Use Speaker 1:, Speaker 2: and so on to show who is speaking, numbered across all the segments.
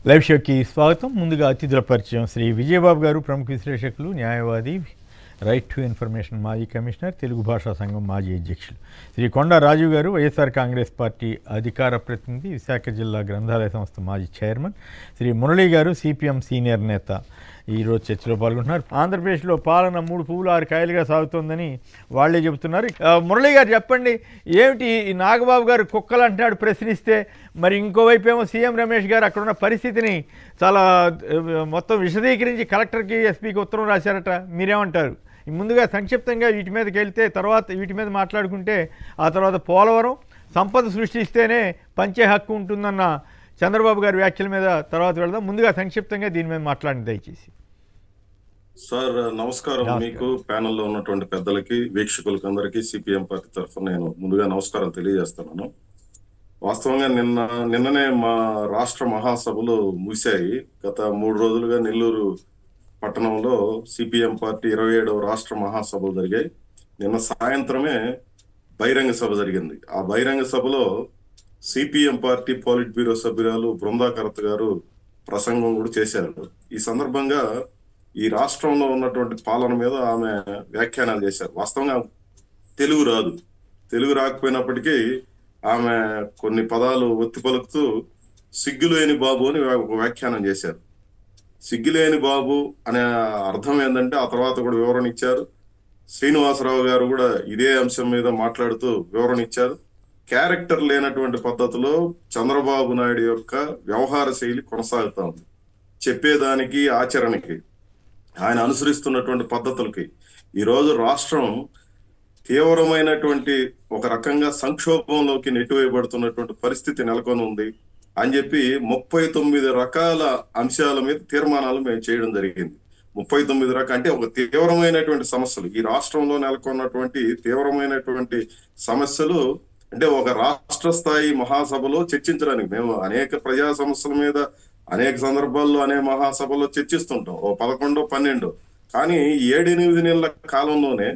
Speaker 1: Live షోకి స్వాగతం. ముందుగా అతిథుల పరిచయం. శ్రీ విజయబాబు గారు, ప్రముఖ విశ్లేషకులు, న్యాయవాది, రైట్ టు ఇన్ఫర్మేషన్ మాజీ కమిషనర్, తెలుగు భాషా సంఘం మాజీ అధ్యక్షులు. శ్రీ కొండా రాజు గారు, వైఎస్ఆర్ కాంగ్రెస్ పార్టీ అధికార ప్రతినిధి, విశాఖ జిల్లా గ్రంథాలయ సంస్థ మాజీ చైర్మన్. శ్రీ మురళీ గారు, సిపిఎం సీనియర్ నేత, ఈరోజు చర్చలో పాల్గొంటున్నారు. ఆంధ్రప్రదేశ్లో పాలన 3 పువ్వులు 6 కాయలుగా సాగుతోందని వాళ్ళే చెబుతున్నారు. మురళీ గారు చెప్పండి, ఏమిటి ఈ నాగబాబు గారు కుక్కలు అంటున్నాడు ప్రశ్నిస్తే, మరి ఇంకోవైపు ఏమో సీఎం రమేష్ గారు అక్కడున్న పరిస్థితిని చాలా మొత్తం విశదీకరించి కలెక్టర్కి, ఎస్పీకి ఉత్తరం రాశారట. మీరేమంటారు? ముందుగా సంక్షిప్తంగా వీటి మీదకి వెళ్తే, తర్వాత వీటి మీద మాట్లాడుకుంటే, ఆ తర్వాత పోలవరం సంపద సృష్టిస్తేనే పంచే హక్కు ఉంటుందన్న చంద్రబాబు గారి వ్యాఖ్యల మీద తర్వాత వెళ్దాం. ముందుగా సంక్షిప్తంగా దీని మీద మాట్లాడండి దయచేసి.
Speaker 2: సార్ నమస్కారం. మీకు ప్యానెల్లో ఉన్నటువంటి పెద్దలకి, వీక్షకులకి అందరికీ సిపిఎం పార్టీ తరఫున నేను ముందుగా నమస్కారం తెలియజేస్తున్నాను. వాస్తవంగా నిన్ననే మా రాష్ట్ర మహాసభలు ముగిశాయి. గత 3 రోజులుగా నెల్లూరు పట్టణంలో సిపిఎం పార్టీ 27వ రాష్ట్ర మహాసభలు జరిగాయి. నిన్న సాయంత్రమే బహిరంగ సభ జరిగింది. ఆ బహిరంగ సభలో సిపిఎం పార్టీ పోలిట్ బ్యూరో సభ్యురాలు బృందాకరత్ గారు ప్రసంగం కూడా చేశారు. ఈ సందర్భంగా ఈ రాష్ట్రంలో ఉన్నటువంటి పాలన మీద ఆమె వ్యాఖ్యానాలు చేశారు. వాస్తవంగా తెలుగు రాదు, తెలుగు రాకపోయినప్పటికీ ఆమె కొన్ని పదాలు ఒత్తి పలుకుతూ సిగ్గులేని బాబు అని ఒక వ్యాఖ్యానం చేశారు. సిగ్గులేని బాబు అనే అర్థం ఏంటంటే ఆ తర్వాత కూడా వివరణ ఇచ్చారు. శ్రీనివాసరావు గారు కూడా ఇదే అంశం మీద మాట్లాడుతూ వివరణ ఇచ్చారు. క్యారెక్టర్ లేనటువంటి పద్ధతిలో చంద్రబాబు నాయుడు యొక్క వ్యవహార శైలి కొనసాగుతా ఉంది. చెప్పేదానికి, ఆచరణకి, ఆయన అనుసరిస్తున్నటువంటి పద్ధతులకి ఈరోజు రాష్ట్రం తీవ్రమైనటువంటి ఒక రకంగా సంక్షోభంలోకి నెట్టివేయబడుతున్నటువంటి పరిస్థితి నెలకొని ఉంది అని చెప్పి 39 రకాల అంశాల మీద తీర్మానాలు మేము చేయడం జరిగింది. 39 రకాల అంటే ఒక తీవ్రమైనటువంటి సమస్యలు, ఈ రాష్ట్రంలో నెలకొన్నటువంటి తీవ్రమైనటువంటి సమస్యలు అంటే ఒక రాష్ట్ర స్థాయి మహాసభలో చర్చించడానికి మేము అనేక ప్రజా సమస్యల మీద అనేక సందర్భాల్లో అనేక మహాసభలో చర్చిస్తుంటాం, ఓ 11, 12. కానీ 7-8 నెలల కాలంలోనే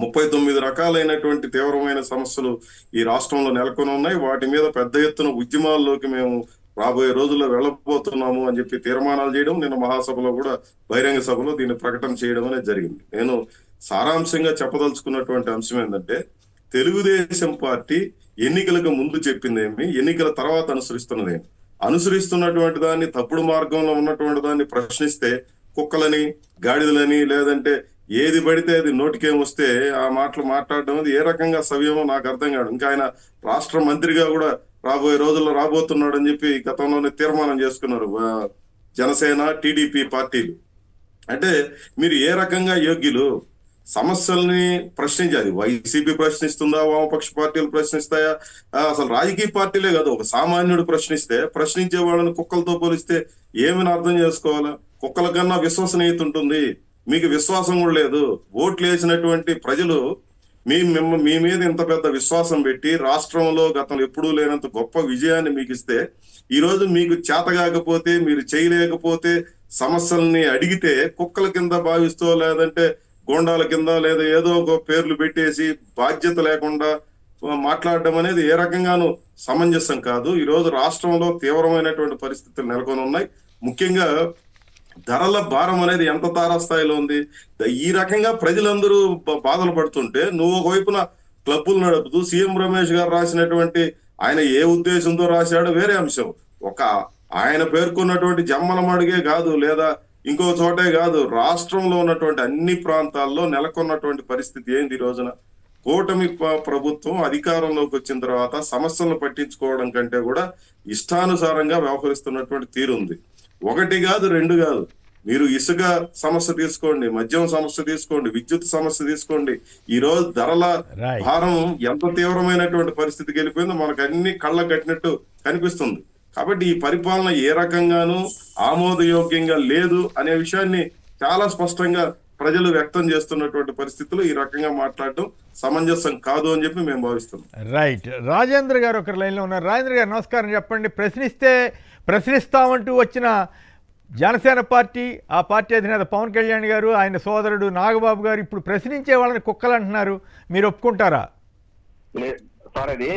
Speaker 2: 39 రకాలైనటువంటి తీవ్రమైన సమస్యలు ఈ రాష్ట్రంలో నెలకొని ఉన్నాయి. వాటి మీద పెద్ద ఎత్తున ఉద్యమాల్లోకి మేము రాబోయే రోజుల్లో వెళ్ళబోతున్నాము అని చెప్పి తీర్మానాలు చేయడం, నిన్న మహాసభలో కూడా బహిరంగ సభలో దీన్ని ప్రకటన చేయడం అనేది జరిగింది. నేను సారాంశంగా చెప్పదలుచుకున్నటువంటి అంశం ఏంటంటే, తెలుగుదేశం పార్టీ ఎన్నికలకు ముందు చెప్పిందేమి, ఎన్నికల తర్వాత అనుసరిస్తున్నదేమి, అనుసరిస్తున్నటువంటి దాన్ని, తప్పుడు మార్గంలో ఉన్నటువంటి దాన్ని ప్రశ్నిస్తే కుక్కలని, గాడిదలని, లేదంటే ఏది పడితే అది నోటికేమొస్తే ఆ మాటలు మాట్లాడడం అనేది ఏ రకంగా సవ్యమో నాకు అర్థం కాదు. ఇంకా ఆయన రాష్ట్ర మంత్రిగా కూడా రాబోయే రోజుల్లో రాబోతున్నాడు అని చెప్పి గతంలోనే తీర్మానం చేసుకున్నారు జనసేన, టీడీపీ పార్టీలు. అంటే మీరు ఏ రకంగా యోగ్యులు? సమస్యల్ని ప్రశ్నించాలి. వైసీపీ ప్రశ్నిస్తుందా, వామపక్ష పార్టీలు ప్రశ్నిస్తాయా? అసలు రాజకీయ పార్టీలే కాదు, ఒక సామాన్యుడు ప్రశ్నించే వాళ్ళని కుక్కలతో పోలిస్తే ఏమైనా అర్థం చేసుకోవాలా? కుక్కల కన్నా విశ్వసనీయత ఉంటుంది, మీకు విశ్వాసం కూడా లేదు. ఓట్లు వేసినటువంటి ప్రజలు మీ మీద ఇంత పెద్ద విశ్వాసం పెట్టి రాష్ట్రంలో గతంలో ఎప్పుడూ లేనంత గొప్ప విజయాన్ని మీకు ఇస్తే, ఈ రోజు మీకు చేతగాకపోతే, మీరు చేయలేకపోతే, సమస్యల్ని అడిగితే కుక్కల కింద భావిస్తూ, లేదంటే గోండాల కింద, లేదా ఏదో ఒక పేర్లు పెట్టేసి బాధ్యత లేకుండా మాట్లాడడం అనేది ఏ రకంగానూ సమంజసం కాదు. ఈ రోజు రాష్ట్రంలో తీవ్రమైనటువంటి పరిస్థితులు నెలకొని ఉన్నాయి. ముఖ్యంగా ధరల భారం అనేది ఎంత తారాస్థాయిలో ఉంది. ఈ రకంగా ప్రజలందరూ బాధలు పడుతుంటే నువ్వు ఒకవైపున క్లబ్బులు నడుపుతూ సీఎం రమేష్ గారు రాసినటువంటి, ఆయన ఏ ఉద్దేశంతో రాశాడో వేరే అంశం, ఒక ఆయన పేర్కొన్నటువంటి జమ్మలమడుగే కాదు, లేదా ఇంకో చోటే కాదు, రాష్ట్రంలో ఉన్నటువంటి అన్ని ప్రాంతాల్లో నెలకొన్నటువంటి పరిస్థితి ఏంది? ఈ రోజున కూటమి ప్రభుత్వం అధికారంలోకి వచ్చిన తర్వాత సమస్యలను పట్టించుకోవడం కంటే కూడా ఇష్టానుసారంగా వ్యవహరిస్తున్నటువంటి తీరుంది. 1 కాదు, 2 కాదు. మీరు ఇసుక సమస్య తీసుకోండి, మద్యం సమస్య తీసుకోండి, విద్యుత్ సమస్య తీసుకోండి. ఈ రోజు ధరల భారం ఎంత తీవ్రమైనటువంటి పరిస్థితికి వెళ్ళిపోయిందో మనకు అన్ని కళ్ళ కట్టినట్టు కనిపిస్తుంది. కాబట్టి ఈ పరిపాలన ఏ రకంగానూ ఆమోదయోగ్యంగా లేదు అనే విషయాన్ని చాలా స్పష్టంగా ప్రజలు వ్యక్తం చేస్తున్నటువంటి పరిస్థితులు ఈ రకంగా మాట్లాడడం సమంజసం కాదు అని చెప్పి మేము భావిస్తున్నాం.
Speaker 1: రైట్. రాజేంద్ర గారు ఒకరి లైన్లో ఉన్నారు. రాజేంద్ర గారు నమస్కారం. చెప్పండి, ప్రశ్నిస్తామంటూ వచ్చిన జనసేన పార్టీ, ఆ పార్టీ అధినేత పవన్ కళ్యాణ్ గారు, ఆయన సోదరుడు నాగబాబు గారు ఇప్పుడు ప్రశ్నించే వాళ్ళని కుక్కలు అంటున్నారు. మీరు ఒప్పుకుంటారా?
Speaker 3: సార్, అది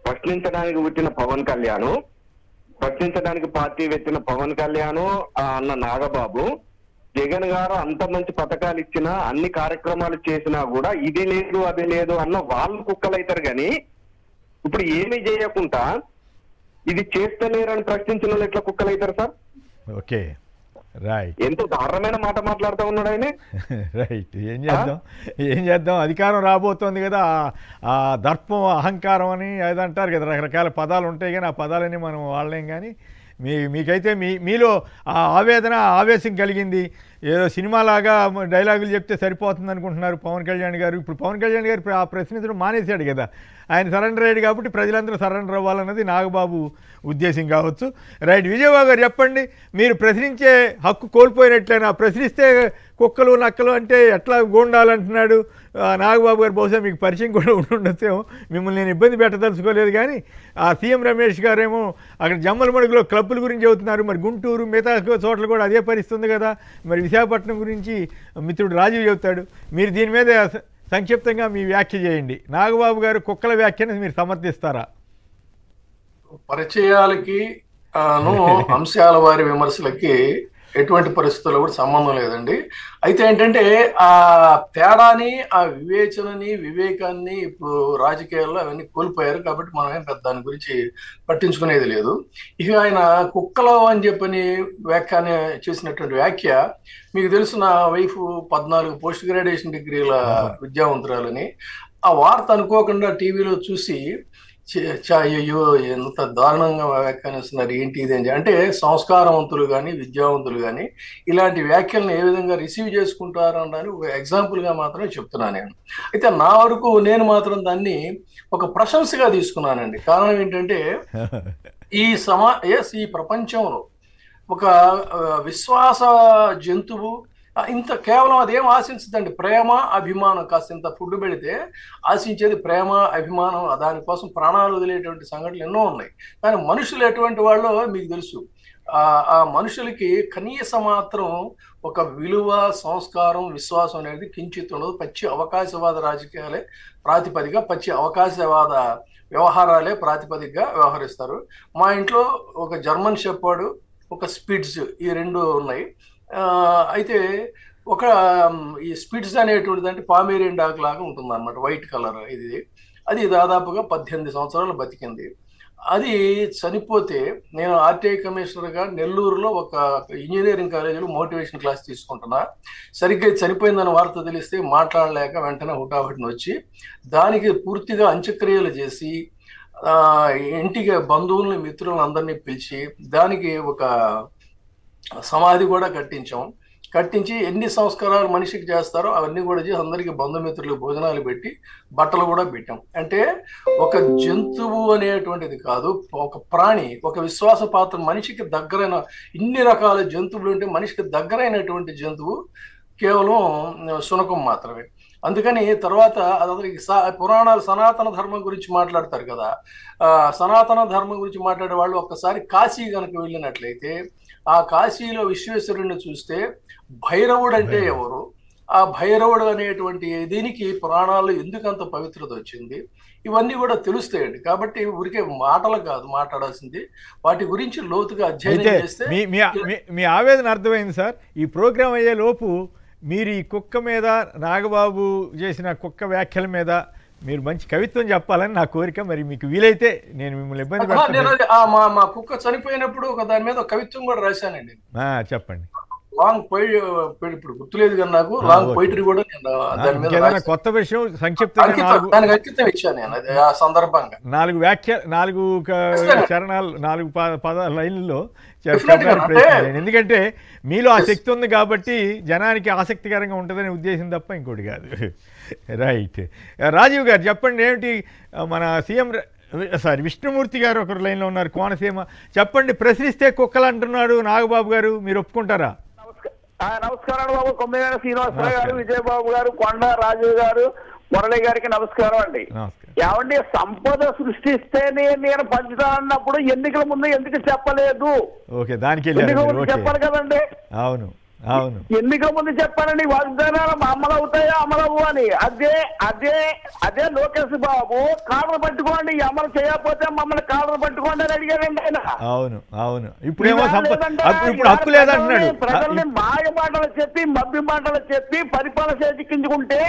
Speaker 3: ప్రశ్నించడానికి వచ్చిన పవన్ కళ్యాణ్ ప్రశ్నించడానికి పార్టీ పెట్టిన పవన్ కళ్యాణ్ అన్న నాగబాబు, జగన్ గారు అంత మంచి పథకాలు ఇచ్చినా అన్ని కార్యక్రమాలు చేసినా కూడా ఇది లేదు అది లేదు అన్న వాళ్ళు కుక్కలు అవుతారు. కానీ ఇప్పుడు ఏమీ చేయకుండా ఇది చేస్తలేరని ప్రశ్నించిన వాళ్ళు ఎట్లా కుక్కలు అవుతారు సార్?
Speaker 1: Okay, right.
Speaker 3: ఎంతో దారుణమైన మాట మాట్లాడుతూ ఉన్నాడు ఆయన.
Speaker 1: రైట్. ఏం చేద్దాం, అధికారం రాబోతోంది కదా, ఆ దర్పం అహంకారం అని అదంటారు కదా, రకరకాల పదాలు ఉంటాయి. కానీ ఆ పదాలని మనం వాడలేం. కానీ మీకైతే మీలో ఆ ఆవేదన ఆవేశం కలిగింది. ఏదో సినిమాలాగా డైలాగులు చెప్తే సరిపోతుంది అనుకుంటున్నారు పవన్ కళ్యాణ్ గారు. ఇప్పుడు పవన్ కళ్యాణ్ గారు ఆ ప్రశ్నించడం మానేశాడు కదా, ఆయన సరెండర్ అయ్యాడు కాబట్టి ప్రజలందరూ సరెండర్ అవ్వాలన్నది నాగబాబు ఉద్దేశం కావచ్చు. రైట్. విజయబాబు గారు చెప్పండి, మీరు ప్రశ్నించే హక్కు కోల్పోయినట్లయినా, ప్రశ్నిస్తే కుక్కలు నక్కలు అంటే ఎట్లా గోండాలంటున్నాడు నాగబాబు గారు. బహుశా మీకు పరిచయం కూడా ఉండొచ్చేమో, మిమ్మల్ని నేను ఇబ్బంది పెట్టదలుచుకోలేదు. కానీ ఆ సీఎం రమేష్ గారేమో అక్కడ జమ్మలమడుగులో క్లబ్బుల గురించి చెబుతున్నారు. మరి గుంటూరు మిగతా చోట్ల కూడా అదే పరిస్థితుంది కదా. మరి విశాఖపట్నం గురించి మిత్రుడు రాజీవ్ చెబుతాడు. మీరు దీని మీద సంక్షిప్తంగా మీ వ్యాఖ్య చేయండి. నాగబాబు గారు కుక్కల వ్యాఖ్యను మీరు సమర్థిస్తారా?
Speaker 4: పరిచయాలకి అంశాల వారి విమర్శలకి ఎటువంటి పరిస్థితుల్లో కూడా సంబంధం లేదండి. అయితే ఏంటంటే ఆ తేడాని, ఆ వివేచనని, వివేకాన్ని ఇప్పుడు రాజకీయాల్లో అవన్నీ కోల్పోయారు. కాబట్టి మనం ఏం పెద్ద దాని గురించి పట్టించుకునేది లేదు. ఇక ఆయన కుక్కలో అని చెప్పని వ్యాఖ్యాన్ని చేసినటువంటి వ్యాఖ్య, మీకు తెలుసు నా వైఫ్ 14 పోస్ట్ గ్రాడ్యుయేషన్ డిగ్రీల విద్యావంతురాలని. ఆ వార్త అనుకోకుండా టీవీలో చూసి అయ్యో ఎంత దారుణంగా వ్యాఖ్యానిస్తున్నారు ఏంటి ఇది అని. అంటే సంస్కారవంతులు కానీ విద్యావంతులు కానీ ఇలాంటి వ్యాఖ్యలను ఏ విధంగా రిసీవ్ చేసుకుంటారు అనడానికి ఒక ఎగ్జాంపుల్గా మాత్రమే చెప్తున్నాను నేను. అయితే నా వరకు నేను మాత్రం దాన్ని ఒక ప్రశంసగా తీసుకున్నానండి. కారణం ఏంటంటే ఈ ప్రపంచంలో ఒక విశ్వాస జంతువు ఇంత కేవలం అదేం ఆశించదండి, ప్రేమ అభిమానం. కాస్త ఇంత ఫుడ్ పెడితే ఆశించేది ప్రేమ అభిమానం, దానికోసం ప్రాణాలు వదిలేటువంటి సంఘటనలు ఎన్నో ఉన్నాయి. కానీ మనుషులు ఎటువంటి వాళ్ళో మీకు తెలుసు. ఆ మనుషులకి కనీస మాత్రం ఒక విలువ, సంస్కారం, విశ్వాసం అనేది కించిత్ ఉండదు. పచ్చి అవకాశవాద రాజకీయాలే ప్రాతిపదిక, పచ్చి అవకాశవాద వ్యవహారాలే ప్రాతిపదికగా వ్యవహరిస్తారు. మా ఇంట్లో ఒక జర్మన్ షెపర్డ్, ఒక స్పిట్జ్, ఈ 2 ఉన్నాయి. అయితే ఒక ఈ స్పిట్స్ అనేటువంటిది అంటే పామేరియన్ డాగ్ లాగా ఉంటుంది అన్నమాట, వైట్ కలర్. అది దాదాపుగా 18 సంవత్సరాలు బతికింది. అది చనిపోతే నేను ఆర్టీఐ కమిషనర్గా నెల్లూరులో ఒక ఇంజనీరింగ్ కాలేజీలో మోటివేషన్ క్లాస్ తీసుకుంటున్నా. సరిగ్గా చనిపోయిందని వార్త తెలిస్తే మాట్లాడలేక వెంటనే హుటాహుటిని వచ్చి దానికి పూర్తిగా అంత్యక్రియలు చేసి ఇంటికి బంధువుల్ని మిత్రులను అందరినీ పిలిచి దానికి ఒక సమాధి కూడా కట్టించి ఎన్ని సంస్కారాలు మనిషికి చేస్తారో అవన్నీ కూడా చేసి అందరికీ బంధుమిత్రులు భోజనాలు పెట్టి బట్టలు కూడా పెట్టాం. అంటే ఒక జంతువు అనేటువంటిది కాదు, ఒక ప్రాణి, ఒక విశ్వాస పాత్ర, మనిషికి దగ్గరైన, ఇన్ని రకాల జంతువులు ఉంటే మనిషికి దగ్గరైనటువంటి జంతువు కేవలం శునకం మాత్రమే. అందుకని తర్వాత అతనికి పురాణాలు సనాతన ధర్మం గురించి మాట్లాడతారు కదా, సనాతన ధర్మం గురించి మాట్లాడే వాళ్ళు ఒక్కసారి కాశీ కనుక వెళ్ళినట్లయితే ఆ కాశీలో విశ్వేశ్వరుడిని చూస్తే భైరవుడు అంటే ఎవరు, ఆ భైరవుడు అనేటువంటి దీనికి పురాణాల్లో ఎందుకంత పవిత్రత వచ్చింది, ఇవన్నీ కూడా తెలుస్తాయండి. కాబట్టి ఊరికే మాటలు కాదు మాట్లాడాల్సింది, వాటి గురించి లోతుగా అధ్యయనం చేస్తే.
Speaker 1: మీ ఆవేదన అర్థమైంది సార్. ఈ ప్రోగ్రాం అయ్యే లోపు మీరు ఈ కుక్క మీద, నాగబాబు చేసిన కుక్క వ్యాఖ్యల మీద మీరు మంచి కవిత్వం చెప్పాలని నా కోరిక. మరి మీకు వీలైతే నేను మిమ్మల్ని ఇబ్బంది
Speaker 4: పెడతాను. మా కుక్క చనిపోయినప్పుడు ఒక దాని మీద కవిత్వం కూడా రాశానండి.
Speaker 1: చెప్పండి.
Speaker 4: లాంగ్ ఇప్పుడు గుర్తులేదు కానీ నాకు లాంగ్ పోయిటరీ కూడా దాని మీద
Speaker 1: కొత్త విషయం సంక్షిప్తంగా
Speaker 4: దానికి అంకితం ఇచ్చాను నేను ఆ సందర్భంగా.
Speaker 1: 4 చరణాలు 4 లైన్లలో ఎందుకంటే మీలో ఆ శక్తి ఉంది కాబట్టి జనానికి ఆసక్తికరంగా ఉంటుందనే ఉద్దేశం తప్ప ఇంకోటి కాదు. రైట్. రాజీవ్ గారు చెప్పండి, ఏమిటి మన సీఎం విష్ణుమూర్తి గారు ఒకరు లైన్లో ఉన్నారు, కోనసీమ. చెప్పండి, ప్రశ్నిస్తే కుక్కలు అంటున్నాడు నాగబాబు గారు, మీరు ఒప్పుకుంటారా?
Speaker 5: నమస్కారం బాబు. కొమ్మినేని శ్రీనివాసరావు గారు, విజయబాబు గారు, కొండ రాజీవ్ గారు, మురళి గారికి నమస్కారం అండి. ఏమండి, సంపద సృష్టిస్తేనే నేను పంచుతానన్నప్పుడు ఎన్నికల ముందు ఎందుకు చెప్పలేదు?
Speaker 1: ఓకే, దానికి
Speaker 5: చెప్పాలి కదండి.
Speaker 1: అవును అవును.
Speaker 5: ఎన్నిక ముందు చెప్పానండి వాగ్దానాలు అమలు అవుతాయా అమలవు అని. అదే అదే అదే లోకేష్ బాబు కాళ్ళను పట్టుకోండి, అమలు చేయకపోతే మమ్మల్ని కాళ్ళను పట్టుకోండి అని అడిగాడండి ఆయన.
Speaker 1: అవును అవును. ఇప్పుడేమో ఇప్పుడు హక్కు లేదంటున్నాడు.
Speaker 5: ప్రజల్ని మాయ మాటలు చెప్పి మభ్య మాటలు చెప్పి పరిపాలన చేజిక్కించుకుంటే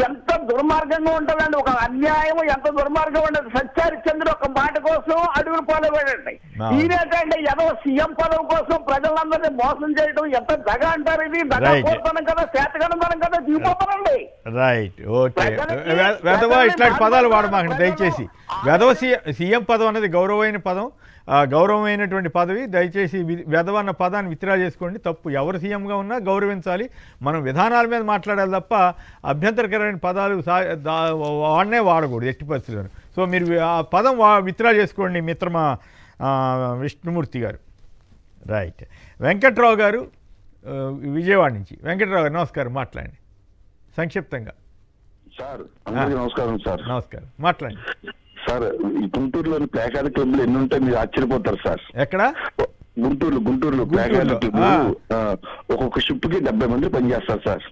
Speaker 5: ఎంత దుర్మార్గంగా ఉంటుందండి. ఒక అన్యాయం ఎంత దుర్మార్గం ఉండదు. సత్యారిచంద్రుడు ఒక మాట కోసం అడుగులు పోలేవాడండి. ఈయనేటండి ఏదో సీఎం పదవి కోసం ప్రజలందరినీ మోసం చేయడం ఎంత దగ అంటారు. ఇది దగ కోరుతున్నాం కదా, చేతగడం కదా, దిగిపోతానండి.
Speaker 1: Right, okay. వెధవ ఇట్లాంటి పదాలు వాడమాకండి దయచేసి. వెధవ సీఎం పదం అనేది గౌరవమైన పదం, గౌరవమైనటువంటి పదవి. దయచేసి వెధవ అన్న పదాన్ని విత్డ్రా చేసుకోండి. తప్పు. ఎవరు సీఎంగా ఉన్నా గౌరవించాలి. మనం విధానాల మీద మాట్లాడాలి తప్ప అభ్యంతరకరమైన పదాలు వాడకూడదు ఎట్టి పరిస్థితుల్లో. సో మీరు ఆ పదం విత్డ్రా చేసుకోండి మిత్రమా విష్ణుమూర్తి గారు. రైట్. వెంకట్రావు గారు విజయవాడ నుంచి. వెంకట్రావు గారు నమస్కారం, మాట్లాడండి సంక్షిప్తంగా.
Speaker 6: సార్ నమస్కారం. సార్ నమస్కారం,
Speaker 1: మాట్లాడండి
Speaker 6: సార్. ఈ గుంటూరులోని ప్లేకార్డ్ క్లబ్లు ఎన్ని ఉంటాయి మీరు ఆశ్చర్యపోతారు సార్.
Speaker 1: ఎక్కడ?
Speaker 6: గుంటూరులో ప్లేకార్డ్ క్లబ్ ఒక్కొక్క షిఫ్ట్ కి 70 మంది పనిచేస్తారు సార్.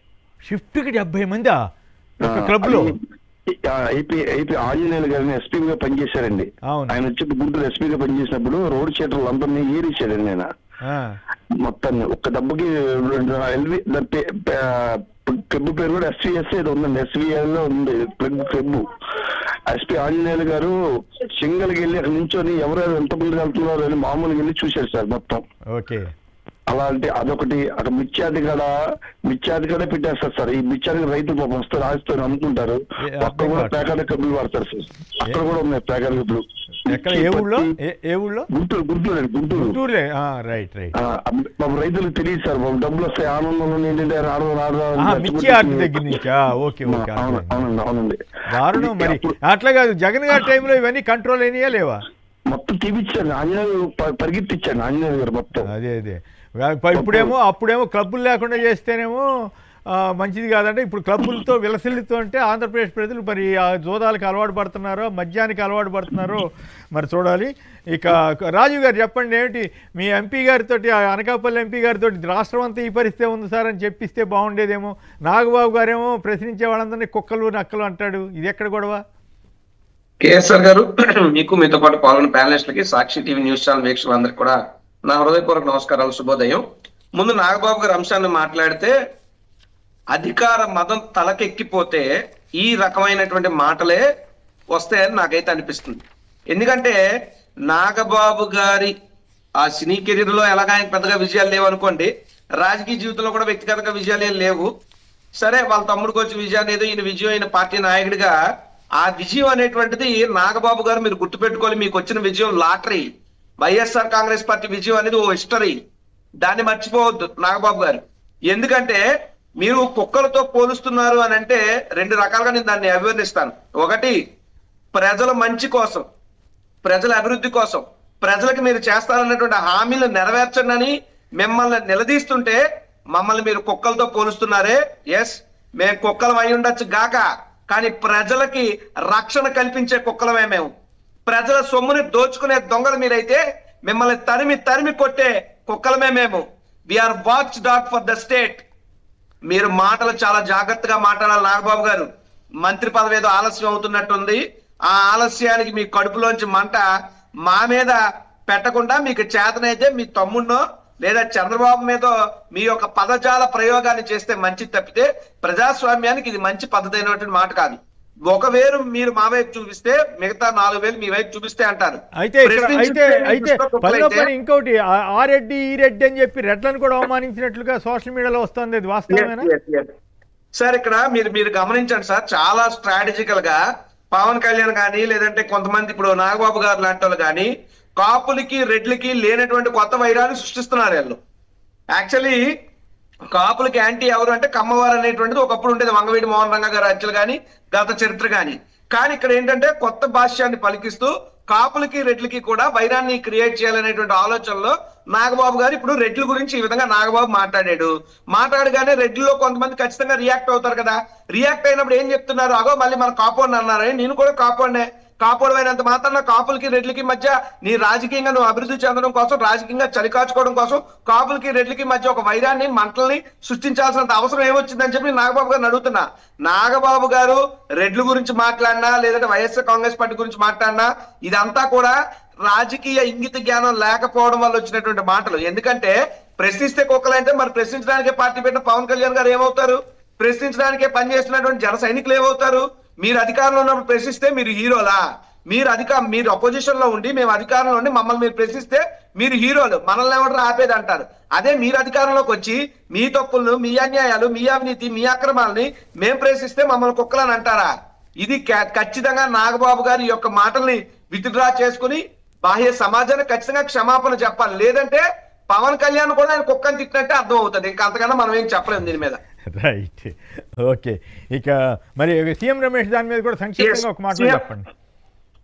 Speaker 1: షిఫ్ట్ కి 70 మంది క్లబ్ లో?
Speaker 6: ఏపీ ఆంజనేయులు గారిని ఎస్పీగా పనిచేశారండి. ఆయన వచ్చి గుంటూరు ఎస్పీగా పనిచేసినప్పుడు రోడ్ షీటర్లు అందరినీ ఏరిచ్చాడండి ఆయన మొత్తాన్ని. ఒక్క దెబ్బకి క్లబ్ పేరు కూడా ఎస్వీఎస్ ఏదో ఉందండి, ఎస్వీఎల్ లో ఉంది క్లబ్. ఎస్పీ ఆంజనేయులు గారు సింగల్కి వెళ్ళి అక్కడ నుంచొని ఎవరెవరు ఎంత ముందుకు వెళ్తున్నారో అని మామూలుగా వెళ్ళి చూశారు సార్ మొత్తం.
Speaker 1: ఓకే.
Speaker 6: అలాంటి అదొకటి. అక్కడ మిర్చాది కూడా పెట్టేస్తారు సార్. ఈ మిర్చాది రైతులు పాపం వస్తే రాయిస్తారు అమ్ముకుంటారు. అక్కడ కూడా ప్యాకెట్ కబ్బులు వాడతారు సార్. అక్కడ కూడా ఉన్నాయి ప్యాకెట్ కబ్బులు. గుంటూరు. రైతులకు తెలియదు సార్. డబ్బులు వస్తాయి ఆనందంలో ఏంటంటే
Speaker 1: అవునండి. దారుణం. మరి అట్లా కాదు, జగన్ గారి టైంలో ఇవన్నీ కంట్రోల్ అయినాయా లేవా?
Speaker 6: మొత్తం తీపిచ్చాను ఆంజనేయులు, పరిగెత్తిచ్చాను ఆంజనేయులు గారు మొత్తం.
Speaker 1: అదే అప్పుడేమో క్లబ్బులు లేకుండా చేస్తేనేమో మంచిది కాదంటే ఇప్పుడు క్లబ్బులతో విలసిల్లుతూ అంటే ఆంధ్రప్రదేశ్ ప్రజలు మరి ఆ జోదాలకు అలవాటు పడుతున్నారో మద్యానికి అలవాటు పడుతున్నారో మరి చూడాలి. ఇక రాజీవ్ గారు చెప్పండి, ఏమిటి మీ ఎంపీ గారితో, అనకాపల్లి ఎంపీ గారితో రాష్ట్రం అంతా ఈ పరిస్థితి ఉంది సార్ అని చెప్పిస్తే బాగుండేదేమో. నాగబాబు గారేమో ప్రశ్నించే వాళ్ళందరినీ కుక్కలు నక్కలు అంటాడు. ఇది ఎక్కడ గొడవ?
Speaker 7: కేఎస్ఆర్ గారు, మీకు మీతో పాటు పాల్గొన్న ప్యానలిస్టులకి, సాక్షి టీవీ న్యూస్ ఛానల్ వీక్షకులందరికీ కూడా నా హృదయపూర్వక నమస్కారాలు, శుభోదయం. ముందు నాగబాబు గారు అంశాన్ని మాట్లాడితే అధికార మదం తలకెక్కిపోతే ఈ రకమైనటువంటి మాటలే వస్తాయని నాకైతే అనిపిస్తుంది. ఎందుకంటే నాగబాబు గారి ఆ సినీ కెరీర్ లో ఎలాగ ఆయన పెద్దగా విజయాలు లేవు అనుకోండి, రాజకీయ జీవితంలో కూడా వ్యక్తిగతంగా విజయాలు ఏం లేవు. సరే, వాళ్ళ తమ్ముడికి వచ్చి విజయాన్ని ఏదో ఈయన విజయం అయిన పార్టీ నాయకుడిగా ఆ విజయం అనేటువంటిది నాగబాబు గారు మీరు గుర్తుపెట్టుకోవాలి. మీకు వచ్చిన విజయం లాటరీ. వైఎస్ఆర్ కాంగ్రెస్ పార్టీ విజయం అనేది ఓ హిస్టరీ, దాన్ని మర్చిపోవద్దు నాగబాబు గారు. ఎందుకంటే మీరు కుక్కలతో పోలుస్తున్నారు అని అంటే 2 రకాలుగా నేను దాన్ని అభివర్ణిస్తాను. ఒకటి, ప్రజల మంచి కోసం, ప్రజల అభివృద్ధి కోసం, ప్రజలకు మీరు చేస్తారన్నటువంటి హామీలు నెరవేర్చండి మిమ్మల్ని నిలదీస్తుంటే మమ్మల్ని మీరు కుక్కలతో పోలుస్తున్నారే. ఎస్, మేము కుక్కలం అయి ఉండొచ్చు గాక, కానీ ప్రజలకి రక్షణ కల్పించే కుక్కలమే మేము. ప్రజల సొమ్ముని దోచుకునే దొంగలు మీరైతే మిమ్మల్ని తరిమి కొట్టే కుక్కలమే మేము. We are watch dog for the state. మీరు మాటలు చాలా జాగ్రత్తగా మాట్లాడాలి నాగబాబు గారు. మంత్రి పదవి ఏదో ఆలస్యం అవుతున్నట్టుంది. ఆ ఆలస్యానికి మీ కడుపులోంచి మంట మా మీద పెట్టకుండా మీకు చేతనైతే మీ తమ్ముడినో లేదా చంద్రబాబు మీద మీ యొక్క పదజాల ప్రయోగాన్ని చేస్తే మంచిది తప్పితే ప్రజాస్వామ్యానికి ఇది మంచి పద్ధతి అయినటువంటి మాట కాదు. ఒకవేళ మీరు మా వైపు చూపిస్తే మిగతా 4,000 మీ వైపు చూపిస్తే అంటారు.
Speaker 1: అయితే ఇంకోటి, ఆ రెడ్డి ఈ రెడ్డి అని చెప్పి రెడ్లను కూడా అవమానించినట్లుగా సోషల్ మీడియాలో వస్తుంది. అది వాస్తవమేనా
Speaker 7: సార్? ఇక్కడ మీరు గమనించండి సార్, చాలా స్ట్రాటజికల్ గా పవన్ కళ్యాణ్ కానీ లేదంటే కొంతమంది ఇప్పుడు నాగబాబు గారు లాంటి వాళ్ళు కానీ కాపులకి రెడ్లకి లేనటువంటి కొత్త వైరాన్ని సృష్టిస్తున్నారు. వీళ్ళు యాక్చువల్లీ కాపులకి యాంటీ ఎవరు అంటే కమ్మవారు అనేటువంటిది ఒకప్పుడు ఉండేది, వంగవీటి మోహన్ రంగ గారి హత్యలు కానీ గత చరిత్ర కానీ. కానీ ఇక్కడ ఏంటంటే కొత్త భాష్యాన్ని పలికిస్తూ కాపులకి రెడ్లకి కూడా వైరాన్ని క్రియేట్ చేయాలనేటువంటి ఆలోచనలో నాగబాబు గారు ఇప్పుడు రెడ్ల గురించి ఈ విధంగా నాగబాబు మాట్లాడగానే రెడ్లలో కొంతమంది ఖచ్చితంగా రియాక్ట్ అవుతారు కదా. రియాక్ట్ అయినప్పుడు ఏం చెప్తున్నారు, అగో మళ్ళీ మన కాపౌండ్ అన్నారని. నేను కూడా కాపౌండే, కాపుడమైనంత మాత్రాన కాపులకి రెడ్లకి మధ్య నీ రాజకీయంగా నువ్వు అభివృద్ధి చెందడం కోసం, రాజకీయంగా చలికాచుకోవడం కోసం కాపులకి రెడ్లకి మధ్య ఒక వైరాన్ని మంటల్ని సృష్టించాల్సినంత అవసరం ఏమొచ్చిందని చెప్పి నాగబాబు గారిని అడుగుతున్నా. నాగబాబు గారు రెడ్ల గురించి మాట్లాడినా లేదంటే వైఎస్ఆర్ కాంగ్రెస్ పార్టీ గురించి మాట్లాడినా ఇదంతా కూడా రాజకీయ ఇంగిత జ్ఞానం లేకపోవడం వల్ల వచ్చినటువంటి మాటలు. ఎందుకంటే ప్రశ్నిస్తే కుక్కలంటే మరి ప్రశ్నించడానికే పార్టీ పెట్టిన పవన్ కళ్యాణ్ గారు ఏమవుతారు? ప్రశ్నించడానికే పనిచేస్తున్నటువంటి జన సైనికులు ఏమవుతారు? మీరు అధికారంలో ఉన్నప్పుడు ప్రశ్నిస్తే మీరు హీరోలా? మీరు అపోజిషన్ లో ఉండి మేము అధికారంలో ఉండి మమ్మల్ని మీరు ప్రశ్నిస్తే మీరు హీరోలు, మనల్ని ఎవరు ఆపేది అంటారు. అదే మీరు అధికారంలోకి వచ్చి మీ తప్పులను, మీ అన్యాయాలు, మీ అవినీతి, మీ అక్రమాలని మేము ప్రశ్నిస్తే మమ్మల్ని కుక్కలని అంటారా? ఇది ఖచ్చితంగా నాగబాబు గారి యొక్క మాటల్ని విత్డ్రా చేసుకుని బాహ్య సమాజానికి ఖచ్చితంగా క్షమాపణ చెప్పాలి. లేదంటే పవన్ కళ్యాణ్ కూడా ఆయన కుక్కని తిట్టినట్టే అర్థం అవుతుంది. ఇంకా అంతకన్నా మనం ఏం చెప్పలేము దీని మీద.
Speaker 1: Right, okay. ఇక మరి సీఎం రమేష్ దాని మీద కూడా సంక్షిప్తంగా ఒక మాట చెప్పండి.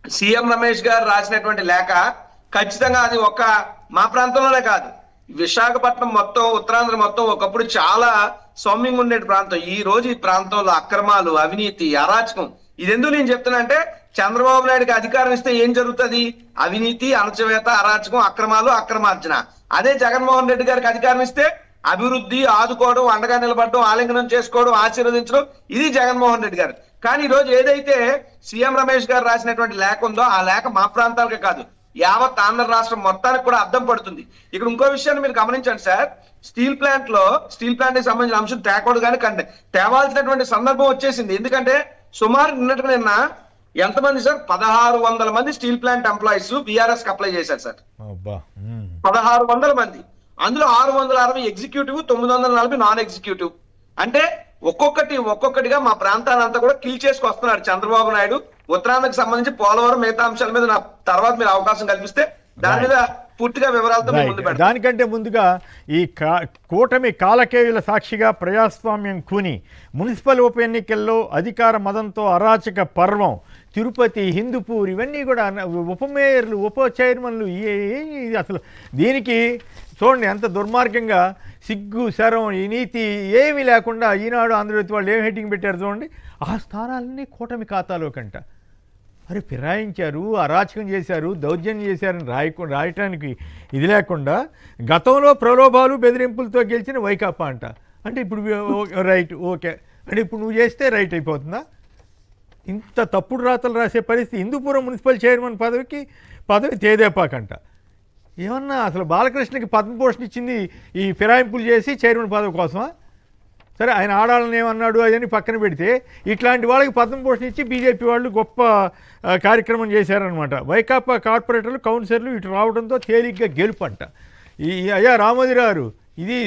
Speaker 7: సీఎం రమేష్ గారు రాసినటువంటి లేఖ ఖచ్చితంగా అది ఒక మా ప్రాంతంలోనే కాదు, విశాఖపట్నం మొత్తం, ఉత్తరాంధ్ర మొత్తం ఒకప్పుడు చాలా సౌమ్యంగా ఉండే ప్రాంతం. ఈ రోజు ఈ ప్రాంతంలో అక్రమాలు, అవినీతి, అరాచకం. ఇది ఎందుకు నేను చెప్తున్నా అంటే చంద్రబాబు నాయుడుకి అధికారం ఇస్తే ఏం జరుగుతుంది? అవినీతి, అణచివేత, అరాచకం, అక్రమాలు, అక్రమార్జన. అదే జగన్మోహన్ రెడ్డి గారికి అధికారం ఇస్తే అభివృద్ధి, ఆదుకోవడం, అండగా నిలబడడం, ఆలింగనం చేసుకోవడం, ఆశీర్వదించడం, ఇది జగన్మోహన్ రెడ్డి గారు. కానీ ఈ రోజు ఏదైతే సీఎం రమేష్ గారు రాసినటువంటి లేఖ ఉందో ఆ లేఖ మా ప్రాంతాలకే కాదు యావత్ ఆంధ్ర రాష్ట్రం మొత్తానికి కూడా అర్థం పడుతుంది. ఇక్కడ ఇంకో విషయాన్ని మీరు గమనించండి సార్. స్టీల్ ప్లాంట్ కి సంబంధించిన అంశం తేకూడదు కానీ తేవాల్సినటువంటి సందర్భం వచ్చేసింది. ఎందుకంటే సుమారు నిన్న ఎంతమంది సార్? 1600 మంది స్టీల్ ప్లాంట్ ఎంప్లాయీస్ బీఆర్ఎస్ కి అప్లై చేశారు సార్. 1600 మంది. అందులో 660 ఎగ్జిక్యూటివ్, 940 నాన్ ఎగ్జిక్యూటివ్. అంటే ఒక్కొక్కటిగా మా ప్రాంతాలంతా కూడా కిల్ చేసుకొస్తున్నాడు చంద్రబాబు నాయుడు. ఉత్తరాంధ్రకు సంబంధించి పోలవరం, మిగతా అంశాల మీద నా తర్వాత మీరు అవకాశం కల్పిస్తే దాని మీద పూర్తిగా వివరాలతో ముందు పెడతాం.
Speaker 1: దానికంటే ముందుగా ఈ కూటమి కాలకేయుల సాక్షిగా ప్రజాస్వామ్యం కూని మున్సిపల్ ఉప ఎన్నికల్లో అధికార మదంతో అరాచక పర్వం, తిరుపతి, హిందూపూర్, ఇవన్నీ కూడా ఉప మేయర్లు, ఉప చైర్మన్లు, అసలు దీనికి చూడండి ఎంత దుర్మార్గంగా సిగ్గు, శరం, ఈ నీతి ఏమీ లేకుండా ఈనాడు ఆంధ్రజ్యోతి వాళ్ళు ఏం హెడ్డింగ్ పెట్టారు చూడండి. ఆ స్థానాలన్నీ కూటమి ఖాతాలోకంట. అరే ఫిరాయించారు, అరాచకం చేశారు, దౌర్జన్యం చేశారని రాయటానికి ఇది లేకుండా గతంలో ప్రలోభాలు, బెదిరింపులతో గెలిచిన వైకాపా అంట. అంటే ఇప్పుడు రైట్, ఓకే అంటే ఇప్పుడు నువ్వు చేస్తే రైట్ అయిపోతుందా? ఇంత తప్పుడు రాతలు రాసే పరిస్థితి. హిందూపురం మున్సిపల్ చైర్మన్ పదవి తేదేపాకంట. ఏమన్నా అసలు బాలకృష్ణకి పద్మభూషణ్ ఇచ్చింది ఈ ఫిరాయింపులు చేసి చైర్మన్ పదవి కోసమా? సరే ఆయన ఆడాలని ఏమన్నాడు అదని పక్కన పెడితే ఇట్లాంటి వాళ్ళకి పద్మభూషణ్ ఇచ్చి బీజేపీ వాళ్ళు గొప్ప కార్యక్రమం చేశారనమాట. వైకాపా కార్పొరేటర్లు, కౌన్సిలర్లు ఇటు రావడంతో తేలిగ్గా గెలుపంట. అయ్యా రామోజీరావు, ఇది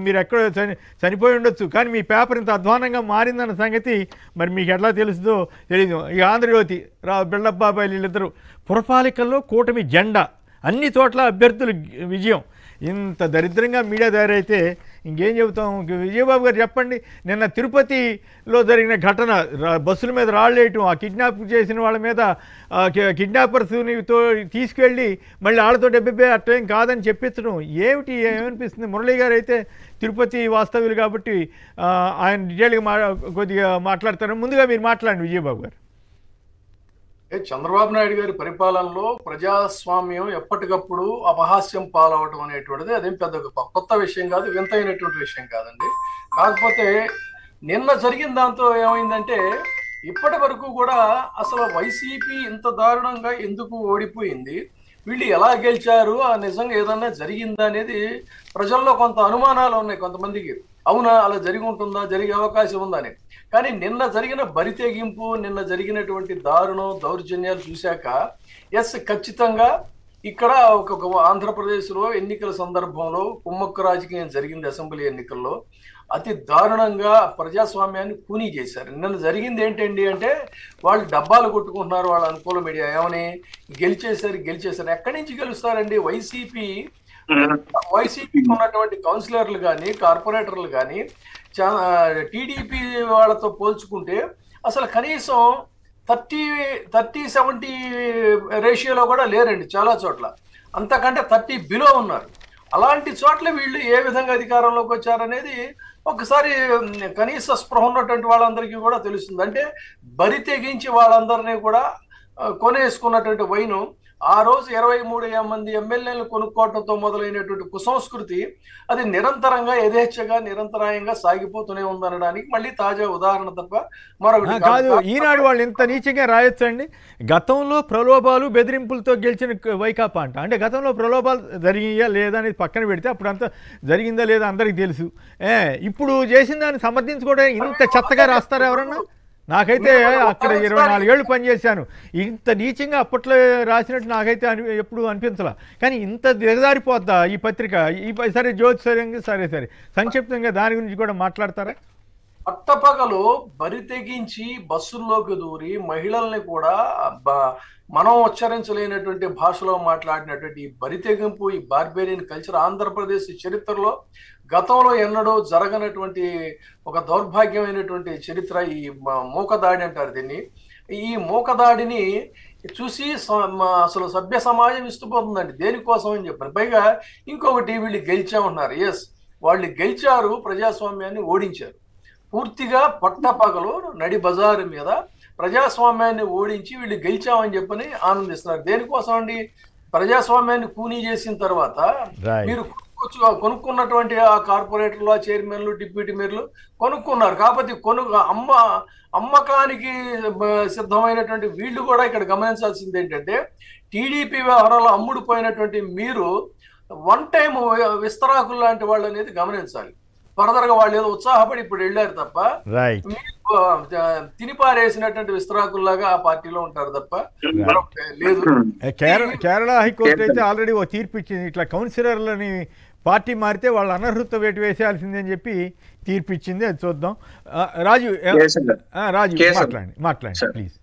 Speaker 1: మీరు ఎక్కడ చనిపోయి ఉండొచ్చు కానీ మీ పేపర్ ఇంత అధ్వానంగా మారిందన్న సంగతి మరి మీకు ఎట్లా తెలుస్తుందో తెలీదు. ఈ ఆంధ్రజ్యోతి, బిల్డప్ బాబాయ్ వీళ్ళిద్దరూ పురపాలికల్లో కూటమి జెండా, అన్ని చోట్ల అభ్యర్థుల విజయం. ఇంత దరిద్రంగా మీడియా తయారైతే ఇంకేం చెబుతాం? విజయబాబు గారు చెప్పండి. నిన్న తిరుపతిలో జరిగిన ఘటన, బస్సుల మీద రాళ్ళేయటం, ఆ కిడ్నాప్ చేసిన వాళ్ళ మీద కిడ్నాపర్స్తో తీసుకెళ్ళి మళ్ళీ వాళ్ళతో డెబ్బై అట్టేం కాదని చెప్పించడం ఏమనిపిస్తుంది? మురళీ గారు అయితే తిరుపతి వాస్తవ్యులు కాబట్టి ఆయన డీటెయిల్గా కొద్దిగా మాట్లాడతారు. ముందుగా మీరు మాట్లాడండి విజయబాబు గారు.
Speaker 4: చంద్రబాబు నాయుడు గారి పరిపాలనలో ప్రజాస్వామ్యం ఎప్పటికప్పుడు అపహాస్యం పాలవటం అనేటువంటిది అదేం పెద్ద కొత్త విషయం కాదు, వింతైనటువంటి విషయం కాదండి. కాకపోతే నిన్న జరిగిన దాంతో ఏమైందంటే ఇప్పటి వరకు కూడా అసలు వైసీపీ ఇంత దారుణంగా ఎందుకు ఓడిపోయింది, వీళ్ళు ఎలా గెలిచారు, ఆ నిజంగా ఏదన్నా జరిగిందా అనేది ప్రజల్లో కొంత అనుమానాలు ఉన్నాయి కొంతమందికి. అవునా అలా జరిగి ఉంటుందా, జరిగే అవకాశం ఉందా అని. కానీ నిన్న జరిగిన బరితెగింపు, నిన్న జరిగినటువంటి దారుణం, దౌర్జన్యాలు చూశాక ఎస్ ఖచ్చితంగా ఇక్కడ ఒక ఆంధ్రప్రదేశ్లో ఎన్నికల సందర్భంలో కుమ్మక్కు రాజకీయం జరిగింది. అసెంబ్లీ ఎన్నికల్లో అతి దారుణంగా ప్రజాస్వామ్యాన్ని కూనీ చేశారు. నిన్న జరిగింది ఏంటండి అంటే వాళ్ళు డబ్బాలు కొట్టుకుంటున్నారు వాళ్ళ అనుకూల మీడియా. ఏమని గెలిచేశారు. ఎక్కడి నుంచి గెలుస్తారండి? వైసీపీకి ఉన్నటువంటి కౌన్సిలర్లు కానీ, కార్పొరేటర్లు కానీ టీడీపీ వాళ్ళతో పోల్చుకుంటే అసలు కనీసం 30-70 రేషియోలో కూడా లేరండి చాలా చోట్ల. అంతకంటే 30 బిలో ఉన్నారు. అలాంటి చోట్ల వీళ్ళు ఏ విధంగా అధికారంలోకి వచ్చారనేది ఒకసారి కనీస స్పృహ ఉన్నటువంటి వాళ్ళందరికీ కూడా తెలుస్తుంది. అంటే బరి తెగించి వాళ్ళందరినీ కూడా కొనేసుకున్నటువంటి వైను ఆ రోజు 23 మంది ఎమ్మెల్యేలు కొనుక్కోవడంతో మొదలైనటువంటి కుసంస్కృతి అది నిరంతరంగా యథేచ్ఛగా నిరంతరాయంగా సాగిపోతూనే ఉందనడానికి మళ్ళీ తాజా ఉదాహరణ తప్ప మరొకటి
Speaker 1: కాదు. ఈనాడు వాళ్ళు ఇంత నీచంగా రాయొచ్చండి. గతంలో ప్రలోభాలు బెదిరింపులతో గెలిచిన వైకాపా అంటే గతంలో ప్రలోభాలు జరిగాయా లేదా అనేది పక్కన పెడితే అప్పుడు అంతా జరిగిందా లేదా అందరికీ తెలుసు. ఇప్పుడు చేసిన దాన్ని సమర్థించుకోవడం ఇంత చెత్తగా రాస్తారా ఎవరన్నా? నాకైతే అక్కడ 24 ఏళ్ళు పనిచేశాను. ఇంత నీచంగా అప్పట్లో రాసినట్టు నాకైతే ఎప్పుడు అనిపించలా. కానీ ఇంత దిగజారిపోద్దా ఈ పత్రిక? సరే జ్యోతిషంగా సరే సంక్షిప్తంగా దాని గురించి కూడా మాట్లాడతారా?
Speaker 4: పట్టపగలు బరి తెగించి బస్సుల్లోకి దూరి మహిళల్ని కూడా మనం ఉచ్చరించలేనటువంటి భాషలో మాట్లాడినటువంటి ఈ బరి తెగింపు, ఈ బార్బేరియన్ కల్చర్ ఆంధ్రప్రదేశ్ చరిత్రలో గతంలో ఎన్నడూ జరగనటువంటి ఒక దౌర్భాగ్యమైనటువంటి చరిత్ర. ఈ మూకదాడి అంటారు దీన్ని. ఈ మూకదాడిని చూసి అసలు సభ్య సమాజం ఇష్టపోతుందండి. దేనికోసం అని చెప్పారు. పైగా ఇంకొకటి, వీళ్ళు గెలిచామన్నారు. ఎస్, వాళ్ళు గెలిచారు, ప్రజాస్వామ్యాన్ని ఓడించారు. పూర్తిగా పట్టపగలు నడి బజారు మీద ప్రజాస్వామ్యాన్ని ఓడించి వీళ్ళు గెలిచామని చెప్పని ఆనందిస్తున్నారు. దేనికోసం అండి? ప్రజాస్వామ్యాన్ని కూనీ చేసిన తర్వాత మీరు కొనుక్కున్నటువంటి ఆ కార్పొరేటర్లు, ఆ చైర్మన్లు, డిప్యూటీ మేయర్లు కొనుక్కున్నారు. కాబట్టి అమ్మకానికి సిద్ధమైనటువంటి వీళ్ళు కూడా ఇక్కడ గమనించాల్సింది ఏంటంటే, టీడీపీ వ్యవహారాలు అమ్ముడుపోయినటువంటి మీరు వన్ టైం విస్తరాకులు లాంటి వాళ్ళు అనేది గమనించాలి. ఫర్దర్ గా వాళ్ళు ఏదో ఉత్సాహపడి ఇప్పుడు వెళ్ళారు తప్ప తినిపారేసినటువంటి విస్తరాకుల్లాగా ఆ పార్టీలో ఉంటారు తప్ప లేదు.
Speaker 1: కేరళ హైకోర్టు అయితే ఆల్రెడీ ఓ తీర్పు ఇచ్చింది. ఇట్లా కౌన్సిలర్లని పార్టీ మారితే వాళ్ళు అనర్హత వేటు వేసేయాల్సిందే అని చెప్పి తీర్పు ఇచ్చింది. అది చూద్దాం. రాజు మాట్లాడండి ప్లీజ్.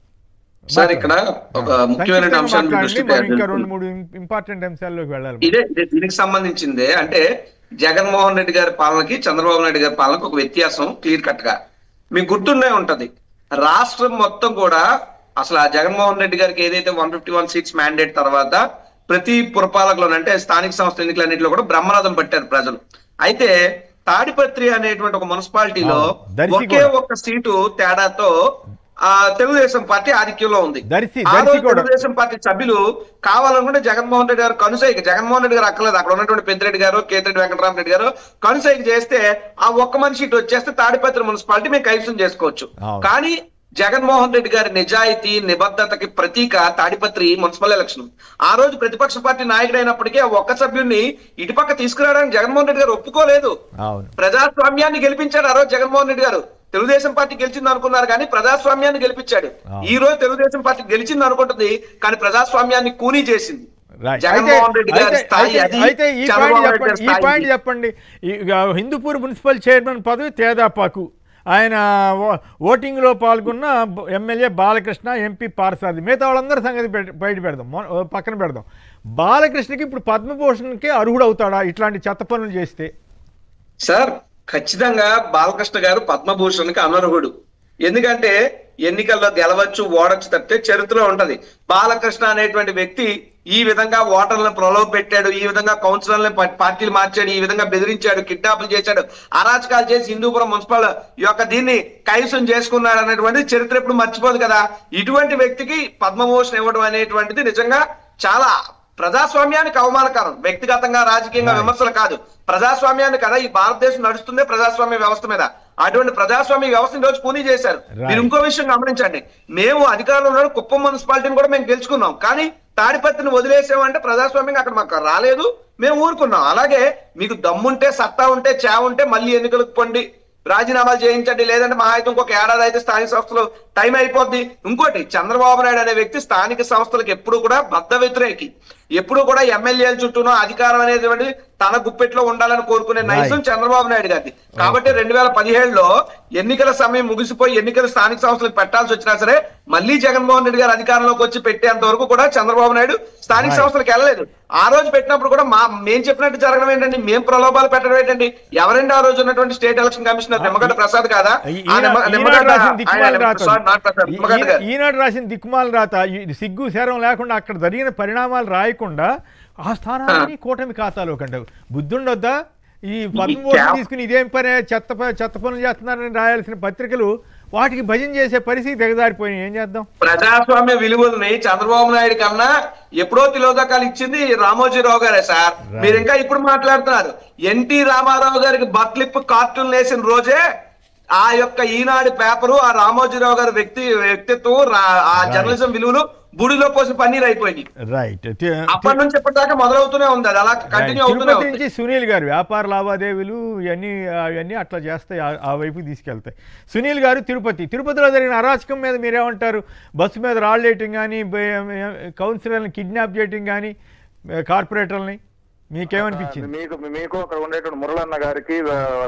Speaker 7: సార్, ఇక్కడ ఒక ముఖ్యమైన అంశాన్ని
Speaker 1: ఇంకా 2-3 ఇంపార్టెంట్ అంశాల్లోకి వెళ్ళాలి.
Speaker 7: ఇదే దీనికి సంబంధించిందే. అంటే జగన్మోహన్ రెడ్డి గారి పాలనకి చంద్రబాబు నాయుడు గారి పాలనకి ఒక వ్యత్యాసం క్లియర్ కట్ గా మీకు గుర్తుండే ఉంటది. రాష్ట్రం మొత్తం కూడా అసలు ఆ జగన్మోహన్ రెడ్డి గారికి ఏదైతే 151 సీట్స్ మ్యాండేట్ తర్వాత ప్రతి పురపాలకలో అంటే స్థానిక సంస్థ ఎన్నికలన్నింటిలో కూడా బ్రహ్మరథం పట్టారు ప్రజలు. అయితే తాడిపత్రి అనేటువంటి ఒక మున్సిపాలిటీలో ఒకే ఒక్క సీటు తేడాతో తెలుగుదేశం పార్టీ ఆధిక్యంలో ఉంది. ఆ రోజు తెలుగుదేశం పార్టీ సభ్యులు కావాలనుకుంటే జగన్మోహన్ రెడ్డి గారు కనుసైకి, జగన్మోహన్ రెడ్డి గారు అక్కర్లేదు, అక్కడ ఉన్నటువంటి పెద్దిరెడ్డి గారు, కేతిరెడ్డి వెంకటరామరెడ్డి గారు కనుసైకి చేస్తే ఆ ఒక్క మనిషి సీట్ వచ్చేస్తే తాడిపత్రి మున్సిపాలిటీ మేము కైవసం చేసుకోవచ్చు. కానీ జగన్మోహన్ రెడ్డి గారి నిజాయితీ నిబద్ధతకి ప్రతీక తాడిపత్రి మున్సిపల్ ఎలక్షన్. ఆ రోజు ప్రతిపక్ష పార్టీ నాయకుడైనప్పటికీ ఆ ఒక్క సభ్యుడిని ఇటుపక్క తీసుకురావడానికి జగన్మోహన్ రెడ్డి గారు ఒప్పుకోలేదు. ప్రజాస్వామ్యాన్ని గెలిపించాడు ఆ రోజు జగన్మోహన్ రెడ్డి గారు. తెలుగుదేశం పార్టీ గెలిచింది అనుకున్నారు కానీ ప్రజాస్వామ్యాన్ని గెలిపించాడు. ఈ రోజు తెలుగుదేశం పార్టీ గెలిచింది అనుకుంటుంది కానీ ప్రజాస్వామ్యాన్ని కూనీ చేసింది. జగన్మోహన్ రెడ్డి గారి స్థాయి అది.
Speaker 1: ఈ పాయింట్ చెప్పండి. హిందూపూర్ మున్సిపల్ చైర్మన్ పదవి తేదాపాకు, ఆయన ఓటింగ్లో పాల్గొన్న ఎమ్మెల్యే బాలకృష్ణ, ఎంపీ పార్సాది, మిగతా వాళ్ళందరూ సంగతి బయట పెడదాం, పక్కన పెడదాం. బాలకృష్ణకి ఇప్పుడు పద్మభూషణ్కి అర్హుడు అవుతాడా ఇట్లాంటి చెత్త పనులు చేస్తే?
Speaker 7: సార్, ఖచ్చితంగా బాలకృష్ణ గారు పద్మభూషణ్కి అనర్హుడు. ఎందుకంటే ఎన్నికల్లో గెలవచ్చు ఓడొచ్చు తప్పితే చరిత్రలో ఉంటది. బాలకృష్ణ అనేటువంటి వ్యక్తి ఈ విధంగా ఓటర్లను ప్రలోభ పెట్టాడు, ఈ విధంగా కౌన్సిలర్లను పార్టీలు మార్చాడు, ఈ విధంగా బెదిరించాడు, కిడ్నాపులు చేశాడు, అరాచకాలు చేసి హిందూపురం మున్సిపల్ యొక్క దీన్ని కైవసం చేసుకున్నాడు అనేటువంటిది చరిత్ర ఎప్పుడు మర్చిపోదు కదా. ఇటువంటి వ్యక్తికి పద్మభూషణ్ ఇవ్వడం అనేటువంటిది నిజంగా చాలా ప్రజాస్వామ్యానికి అవమానకరం. వ్యక్తిగతంగా రాజకీయంగా విమర్శలు కాదు, ప్రజాస్వామ్యాన్ని కదా. ఈ భారతదేశం నడుస్తుందే ప్రజాస్వామ్య వ్యవస్థ మీద. అటువంటి ప్రజాస్వామ్య వ్యవస్థను రోజు కూనీ చేశారు. మీరు ఇంకో విషయం గమనించండి, మేము అధికారంలో ఉన్న కుప్పం మున్సిపాలిటీని కూడా మేము గెలుచుకున్నాం, కానీ తాడిపత్రిని వదిలేసామంటే ప్రజాస్వామ్యంగా అక్కడ మాకు రాలేదు, మేము ఊరుకున్నాం. అలాగే మీకు దమ్ముంటే, సత్తా ఉంటే, ఉంటే మళ్ళీ ఎన్నికలకు పండి రాజీనామాలు చేయించండి, లేదంటే మహా అయితే ఇంకొక ఏడాది అయితే స్థానిక సంస్థలు టైం అయిపోద్ది. ఇంకోటి, చంద్రబాబు నాయుడు అనే వ్యక్తి స్థానిక సంస్థలకు ఎప్పుడు కూడా బద్ధ వ్యతిరేకి. ఎప్పుడు కూడా ఎమ్మెల్యేల చుట్టూనో అధికారం అనేది తన గుప్పెట్లో ఉండాలని కోరుకునే నైజం చంద్రబాబు నాయుడు గారిది. కాబట్టి 2017లో ఎన్నికల సమయం ముగిసిపోయి ఎన్నికల స్థానిక సంస్థలకు పెట్టాల్సి వచ్చినా సరే మళ్ళీ జగన్మోహన్ రెడ్డి గారు అధికారంలోకి వచ్చి పెట్టేంత వరకు కూడా చంద్రబాబు నాయుడు స్థానిక సంస్థలకు వెళ్ళలేదు. ఆ రోజు పెట్టినప్పుడు కూడా మేము చెప్పినట్టు జరగడం ఏంటండి, మేము ప్రలోభాలు పెట్టడం ఏంటండి? ఎవరండి ఆ రోజు ఉన్నటువంటి state election commissioner? Nimmagadda Prasad కాదా?
Speaker 1: ఈనాడు రాసిన దిక్కుమాల రాత, సిగ్గు శరం లేకుండా అక్కడ జరిగిన పరిణామాలు రాయకుండా ఆ స్థానాన్ని కూటమి ఖాతాలో కంటే బుద్ధి ఉండొద్దా? ఈ పద్మభూషణ్ తీసుకుని ఇదేం పని చెత్త పనులు చేస్తున్నారని రాయాల్సిన పత్రికలు వాటికి భజన చేసే పరిస్థితి దిగజారిపోయినాయి. ఏం చేద్దాం?
Speaker 7: ప్రజాస్వామ్య విలువల్ని చంద్రబాబు నాయుడు కన్నా ఎప్పుడో తిలోదకాలు ఇచ్చింది రామోజీరావు గారే సార్. మీరు ఇంకా ఇప్పుడు మాట్లాడుతున్నారు. ఎన్టీ రామారావు గారికి బక్లిప్ కార్టూన్ వేసిన రోజే ఆ యొక్క ఈనాడు పేపరు, ఆ రామోజీరావు గారి వ్యక్తిత్వం, ఆ జర్నలిజం విలువలు బుడిలో పోసి పన్నీర్ అయిపోయింది.
Speaker 1: రైట్.
Speaker 7: అప్పటి నుంచి ఇప్పటిదాకా మొదలవుతూనే ఉంది, అది అలా కంటిన్యూ అవుతూనే ఉంది.
Speaker 1: నుంచి సునీల్ గారు వ్యాపార లావాదేవీలు అవన్నీ అట్లా చేస్తాయి, ఆ వైపు తీసుకెళ్తాయి. సునీల్ గారు తిరుపతిలో జరిగిన అరాచకం మీద మీరేమంటారు? బస్సు మీద రాళ్ళేయటం కానీ, కౌన్సిలర్ని కిడ్నాప్ చేయటం కానీ, కార్పొరేటర్ని మీకేమనిపించింది?
Speaker 8: మీకు అక్కడ ఉండేటువంటి మురళన్న గారికి,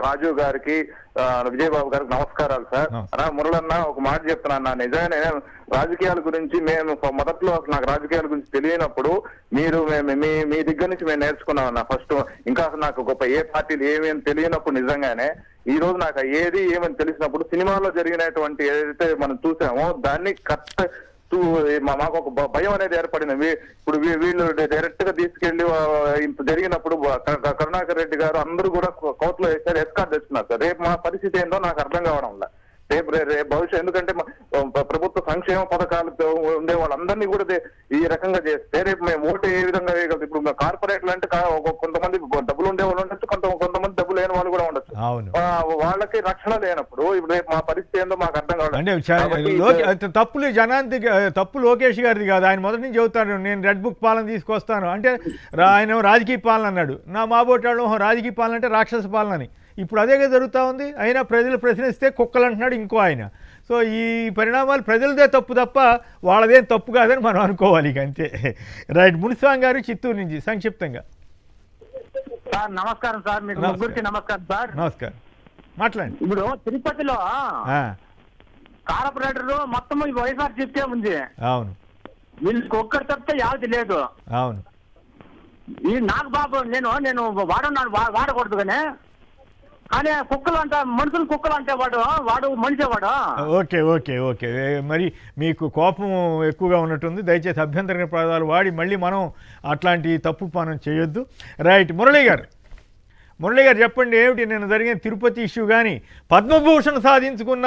Speaker 8: రాజీవ్ గారికి, విజయబాబు గారికి నమస్కారాలు సార్. మురళన్న ఒక మాట చెప్తున్నాను, నిజంగానే రాజకీయాల గురించి మేము మొదట్లో అసలు నాకు రాజకీయాల గురించి తెలియనప్పుడు మీరు మీ దగ్గర నుంచి మేము నేర్చుకున్నాం అన్న. ఫస్ట్ ఇంకా అసలు నాకు గొప్ప ఏ పార్టీలు ఏమేమి తెలియనప్పుడు నిజంగానే ఈ రోజు నాకు ఏమని తెలిసినప్పుడు సినిమాలో జరిగినటువంటి ఏదైతే మనం చూసామో దాన్ని కరెక్ట్ మాకు ఒక భయం అనేది ఏర్పడింది. ఇప్పుడు వీళ్ళు డైరెక్ట్ గా తీసుకెళ్లి ఇంత జరిగినప్పుడు కరుణాకర్ రెడ్డి గారు అందరూ కూడా కోర్టులో వేసారు, ఎస్కార్ట్ తెచ్చున్నారు సార్. రేపు మా పరిస్థితి ఏందో నాకు అర్థం కావడం వల్ల రేపు భవిష్యత్, ఎందుకంటే ప్రభుత్వ సంక్షేమ పథకాలు ఉండే వాళ్ళందరినీ కూడా ఈ రకంగా చేస్తే రేపు మేము ఓటు ఏ విధంగా వేయగలుగుతాం? ఇప్పుడు కార్పొరేట్లు అంటే కొంతమంది డబ్బులు ఉండే వాళ్ళు ఉండొచ్చు, కొంతమంది డబ్బులు లేని వాళ్ళు కూడా ఉండొచ్చు. వాళ్ళకి రక్షణ లేనప్పుడు ఇప్పుడు రేపు మా పరిస్థితి ఏందో మాకు అర్థం కావడం.
Speaker 1: తప్పులు జనానికి, తప్పు లోకేష్ గారిది కాదు. ఆయన మొదటి నుంచి చెబుతాను, నేను రెడ్ బుక్ పాలన తీసుకొస్తాను అంటే ఆయన రాజకీయ పాలన అన్నాడు. నా మాబోటాడు రాజకీయ పాలన అంటే రాక్షస పాలన అని. ఇప్పుడు అదేగా జరుగుతూ ఉంది. అయినా ప్రజలు ప్రశ్నిస్తే కుక్కలు అంటున్నాడు ఇంకో ఆయన. సో ఈ పరిణామాలు ప్రజలదే తప్పు తప్ప వాళ్ళదేం తప్పు కాదని మనం అనుకోవాలి ఇక, అంతే. రైట్. మునిస్వామి గారు చిత్తూరు నుంచి సంక్షిప్తంగా.
Speaker 9: సార్ నమస్కారం సార్. మీకు ముగ్గురికి నమస్కారం సార్.
Speaker 1: నమస్కారం, మాట్లాడండి.
Speaker 9: ఇప్పుడు తిరుపతిలో కార్పొరేటర్ మొత్తం వైఎస్ఆర్ చెప్తే ఉంది.
Speaker 1: అవును.
Speaker 9: వీళ్ళకి ఒక్కరు తప్పితే యావది లేదు.
Speaker 1: అవును.
Speaker 9: ఈ నాగబాబు నేను వాడకూడదు కానీ కుక్కలు అంటే మనుషులు, కుక్కలు అంటే వాడు మనిషి వాడు.
Speaker 1: Okay okay okay. మరి మీకు కోపం ఎక్కువగా ఉన్నట్టుంది. దయచేసి అభ్యంతర పదాలు వాడి మళ్ళీ మనం అట్లాంటి తప్పు పనం చేయొద్దు. రైట్. మురళి గారు చెప్పండి, ఏమిటి నిన్న జరిగిన తిరుపతి ఇష్యూ కానీ, పద్మభూషణ్ సాధించుకున్న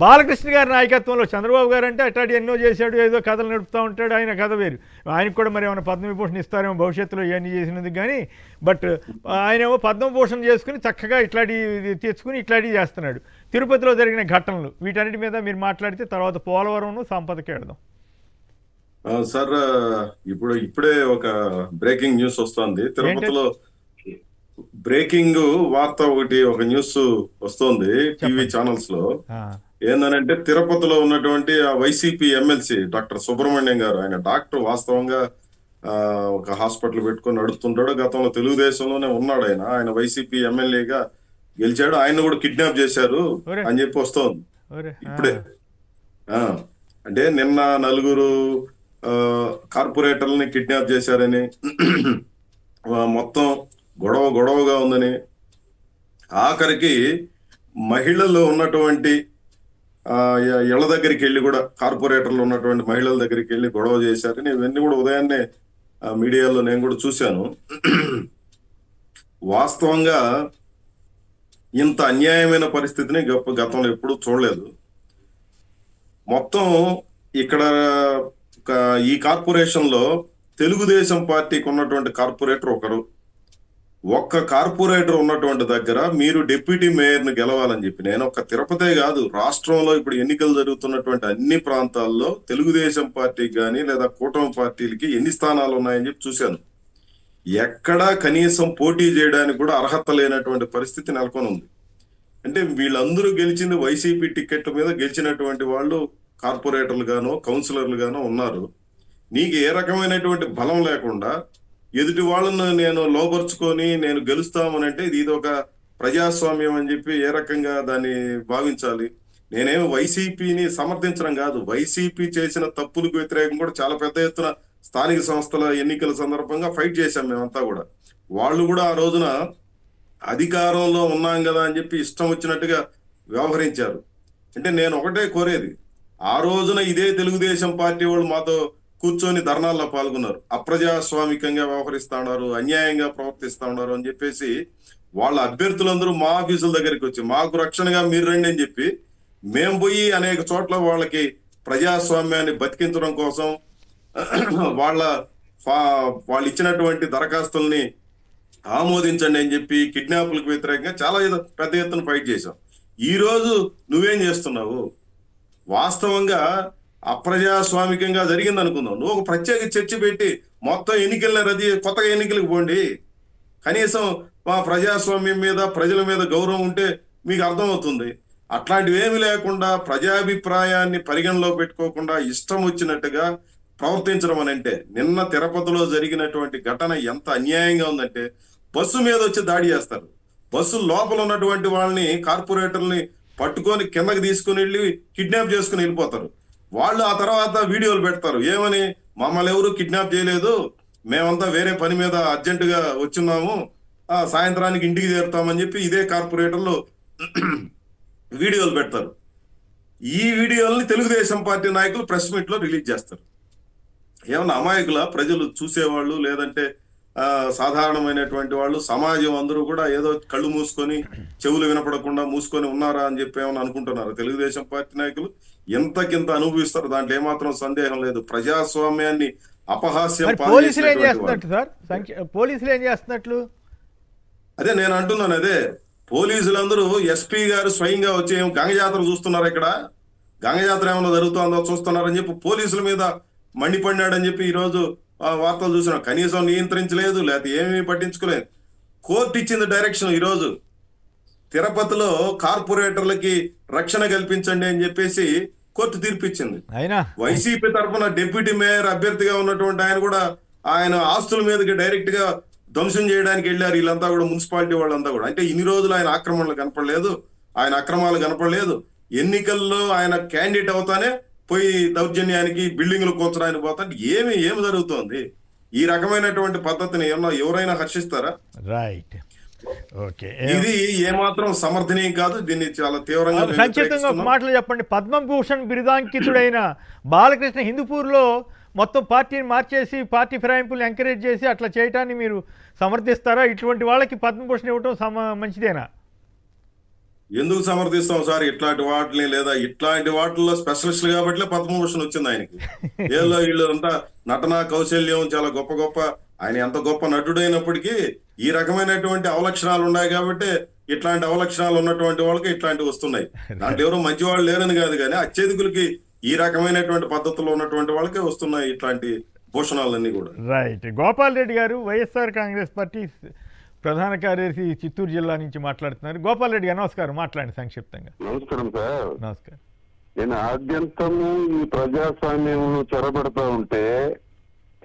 Speaker 1: బాలకృష్ణ గారి నాయకత్వంలో చంద్రబాబు గారు అంటే అట్లాంటి ఎన్నో చేశాడు, ఏదో కథలు నడుపుతూ ఉంటాడు, ఆయన కథ వేరు. ఆయనకు కూడా మరి ఏమైనా పద్మవిభూషణ్ ఇస్తారేమో భవిష్యత్తులో ఇవన్నీ చేసినందుకు కానీ. బట్ ఆయనేమో పద్మభూషణ్ చేసుకుని చక్కగా ఇట్లాంటివి తెచ్చుకుని ఇట్లాంటివి చేస్తున్నాడు. తిరుపతిలో జరిగిన ఘటనలు వీటన్నిటి మీద మీరు మాట్లాడితే తర్వాత పోలవరం సంపదకి వెళదాం.
Speaker 2: సార్ ఇప్పుడే ఒక బ్రేకింగ్ న్యూస్ వస్తుంది. తిరుపతిలో బ్రేకింగ్ వార్త ఒక న్యూస్ వస్తుంది టీవీ ఛానల్స్ లో. ఏందనంటే తిరుపతిలో ఉన్నటువంటి ఆ వైసీపీ ఎమ్మెల్సీ డాక్టర్ సుబ్రహ్మణ్యం గారు, ఆయన డాక్టర్, వాస్తవంగా ఒక హాస్పిటల్ పెట్టుకొని నడుస్తుంటాడు. గతంలో తెలుగుదేశంలోనే ఉన్నాడు. ఆయన వైసీపీ ఎమ్మెల్యేగా గెలిచాడు. ఆయన కూడా కిడ్నాప్ చేశారు అని చెప్పి వస్తోంది ఇప్పుడే. అంటే నిన్న 4 కార్పొరేటర్లని కిడ్నాప్ చేశారని, మొత్తం గొడవగా ఉందని, ఆఖరికి మహిళలు ఉన్నటువంటి ఇళ్ల దగ్గరికి వెళ్ళి కూడా, కార్పొరేటర్లు ఉన్నటువంటి మహిళల దగ్గరికి వెళ్ళి గొడవ చేశారని, ఇవన్నీ కూడా ఉదయాన్నే మీడియాలో నేను కూడా చూశాను. వాస్తవంగా ఇంత అన్యాయమైన పరిస్థితిని గతంలో ఎప్పుడూ చూడలేదు. మొత్తం ఇక్కడ ఈ కార్పొరేషన్ లో తెలుగుదేశం పార్టీకి ఉన్నటువంటి కార్పొరేటర్ ఒక్క కార్పొరేటర్ ఉన్నటువంటి దగ్గర మీరు డిప్యూటీ మేయర్ ను గెలవాలని చెప్పి, నేను ఒక్క తిరుపతే కాదు, రాష్ట్రంలో ఇప్పుడు ఎన్నికలు జరుగుతున్నటువంటి అన్ని ప్రాంతాల్లో తెలుగుదేశం పార్టీకి కానీ లేదా కూటమి పార్టీలకి ఎన్ని స్థానాలు ఉన్నాయని చెప్పి చూశాను. ఎక్కడా కనీసం పోటీ చేయడానికి కూడా అర్హత లేనటువంటి పరిస్థితి నెలకొని ఉంది. అంటే వీళ్ళందరూ గెలిచింది వైసీపీ టికెట్ల మీద గెలిచినటువంటి వాళ్ళు కార్పొరేటర్లు గానో కౌన్సిలర్లు గానో ఉన్నారు. నీకు ఏ రకమైనటువంటి బలం లేకుండా ఎదుటి వాళ్ళను నేను లోపరుచుకొని నేను గెలుస్తామనంటే ఇది ఒక ప్రజాస్వామ్యం అని చెప్పి ఏ రకంగా దాన్ని భావించాలి? నేనేమి వైసీపీని సమర్థించడం కాదు, వైసీపీ చేసిన తప్పులకు వ్యతిరేకం కూడా చాలా పెద్ద ఎత్తున స్థానిక సంస్థల ఎన్నికల సందర్భంగా ఫైట్ చేశాం మేమంతా కూడా. వాళ్ళు కూడా ఆ రోజున అధికారంలో ఉన్నాం కదా అని చెప్పి ఇష్టం వచ్చినట్టుగా వ్యవహరించారు. అంటే నేను ఒకటే కోరేది, ఆ రోజున ఇదే తెలుగుదేశం పార్టీ వాళ్ళు మాతో కూర్చొని ధర్నాల్లో పాల్గొన్నారు, అప్రజాస్వామికంగా వ్యవహరిస్తా ఉన్నారు, అన్యాయంగా ప్రవర్తిస్తా ఉన్నారు అని చెప్పేసి వాళ్ళ అభ్యర్థులందరూ మా ఆఫీసుల దగ్గరికి వచ్చి మాకు రక్షణగా మీరు రండి అని చెప్పి మేము పోయి అనేక చోట్ల వాళ్ళకి ప్రజాస్వామ్యాన్ని బతికించడం కోసం వాళ్ళు ఇచ్చినటువంటి దరఖాస్తుల్ని ఆమోదించండి అని చెప్పి కిడ్నాపులకు వ్యతిరేకంగా చాలా పెద్ద ఎత్తున ఫైట్ చేశాం. ఈ రోజు నువ్వేం చేస్తున్నావు? వాస్తవంగా అప్రజాస్వామికంగా జరిగింది అనుకుందాం, నువ్వు ఒక ప్రత్యేక చర్చ పెట్టి మొత్తం ఎన్నికల రద్దు, కొత్తగా ఎన్నికలకు పోండి. కనీసం మా ప్రజాస్వామ్యం మీద ప్రజల మీద గౌరవం ఉంటే మీకు అర్థమవుతుంది. అట్లాంటివి ఏమి లేకుండా ప్రజాభిప్రాయాన్ని పరిగణలో పెట్టుకోకుండా ఇష్టం వచ్చినట్టుగా ప్రవర్తించడం అని అంటే, నిన్న తిరుపతిలో జరిగినటువంటి ఘటన ఎంత అన్యాయంగా ఉందంటే, బస్సు మీద వచ్చి దాడి చేస్తారు. బస్సు లోపల ఉన్నటువంటి వాళ్ళని, కార్పొరేటర్ని పట్టుకొని కిందకి తీసుకుని వెళ్ళి కిడ్నాప్ చేసుకుని వెళ్ళిపోతారు. వాళ్ళు ఆ తర్వాత వీడియోలు పెడతారు, ఏమని, మమ్మల్ని ఎవరు కిడ్నాప్ చేయలేదు, మేమంతా వేరే పని మీద అర్జెంటుగా వచ్చున్నాము, సాయంత్రానికి ఇంటికి చేరుతామని చెప్పి ఇదే కార్పొరేటర్లు వీడియోలు పెడతారు. ఈ వీడియోల్ని తెలుగుదేశం పార్టీ నాయకులు ప్రెస్ మీట్ లో రిలీజ్ చేస్తారు. ఏమన్నా అమాయకుల ప్రజలు చూసేవాళ్ళు, లేదంటే సాధారణమైనటువంటి వాళ్ళు, సమాజం అందరూ కూడా ఏదో కళ్ళు మూసుకొని చెవులు వినపడకుండా మూసుకొని ఉన్నారా అని చెప్పి ఏమన్నా అనుకుంటున్నారు? తెలుగుదేశం పార్టీ నాయకులు ఎంతకింత అనుభవిస్తారు, దాంట్లో ఏమాత్రం సందేహం లేదు. ప్రజాస్వామ్యాన్ని అపహాస్యం
Speaker 1: పోలీసులు ఏం చేస్తున్నట్టు సార్? పోలీసులు ఏం చేస్తున్నట్లు?
Speaker 2: అదే నేను అంటున్నాను, అదే పోలీసులందరూ ఎస్పీ గారు స్వయంగా వచ్చి గంగజాతర చూస్తున్నారు, ఇక్కడ గంగజాతర ఏమైనా జరుగుతుందో చూస్తున్నారని చెప్పి పోలీసుల మీద మండిపడినాడని చెప్పి ఈరోజు వార్తలు చూసినాం. కనీసం నియంత్రించలేదు, లేకపోతే ఏమీ పట్టించుకోలేదు. కోర్టు ఇచ్చింది డైరెక్షన్, ఈరోజు తిరుపతిలో కార్పొరేటర్లకి రక్షణ కల్పించండి అని చెప్పేసి కోర్టు తీర్పిచ్చింది. వైసీపీ తరఫున డిప్యూటీ మేయర్ అభ్యర్థిగా ఉన్నటువంటి ఆయన కూడా ఆయన ఆస్తుల మీదకి డైరెక్ట్ గా ధ్వంసం చేయడానికి వెళ్ళారు వీళ్ళంతా కూడా, మున్సిపాలిటీ వాళ్ళంతా కూడా. అంటే ఇన్ని రోజులు ఆయన ఆక్రమణలు కనపడలేదు, ఆయన అక్రమాలు కనపడలేదు. ఎన్నికల్లో ఆయన క్యాండిడేట్ అవుతానే పోయి దౌర్జన్యానికి, బిల్డింగ్లు కూర్చడానికి పోతాంటే ఏమి జరుగుతోంది? ఈ రకమైనటువంటి పద్ధతిని ఎవరైనా హర్షిస్తారా?
Speaker 1: Right, okay.
Speaker 2: ఇది ఏమాత్రం సమర్థనీయం కాదు. దీన్ని చాలా తీవ్రంగా
Speaker 1: సంక్షిప్తంగా ఒక మాటలు చెప్పండి. పద్మభూషణ్ బిరుదాంకితుడైన బాలకృష్ణ హిందూపూర్లో మొత్తం పార్టీని మార్చేసి పార్టీ ఫిరాయింపులు ఎంకరేజ్ చేసి అట్లా చేయటాన్ని మీరు సమర్థిస్తారా? ఇటువంటి వాళ్ళకి పద్మభూషణ్ ఇవ్వటం మంచిదేనా?
Speaker 2: ఎందుకు సమర్థిస్తాం సార్ ఇట్లాంటి వాటిని? లేదా ఇట్లాంటి వాటిల్లో స్పెషలిస్ట్ కాబట్టి పద్మభూషణ్ వచ్చింది ఆయనకి. ఏదో వీళ్ళు అంతా నటనా కౌశల్యం చాలా గొప్ప, ఆయన ఎంత గొప్ప నటుడైనప్పటికీ ఈ రకమైనటువంటి అవలక్షణాలు ఉన్నాయి కాబట్టి ఇట్లాంటి అవలక్షణాలు ఉన్నటువంటి వాళ్ళకి ఇట్లాంటివి వస్తున్నాయి. దాంట్లో ఎవరు మంచి వాళ్ళు లేరని కాదు, కానీ అత్యధికులకి ఈ రకమైనటువంటి పద్ధతుల్లో ఉన్నటువంటి వాళ్ళకే వస్తున్నాయి ఇట్లాంటి భూషణాలన్నీ కూడా.
Speaker 1: రైట్. గోపాల్ రెడ్డి గారు వైఎస్ఆర్ కాంగ్రెస్ పార్టీ ప్రధాన కార్యదర్శి చిత్తూరు జిల్లా నుంచి మాట్లాడుతున్నారు. గోపాల్ రెడ్డి గారు నమస్కారం, మాట్లాడండి సంక్షిప్తంగా.
Speaker 6: నమస్కారం సార్.
Speaker 1: నమస్కారం.
Speaker 6: నేను ఆద్యంతము ఈ ప్రజాస్వామ్యంలో చొరబడతా ఉంటే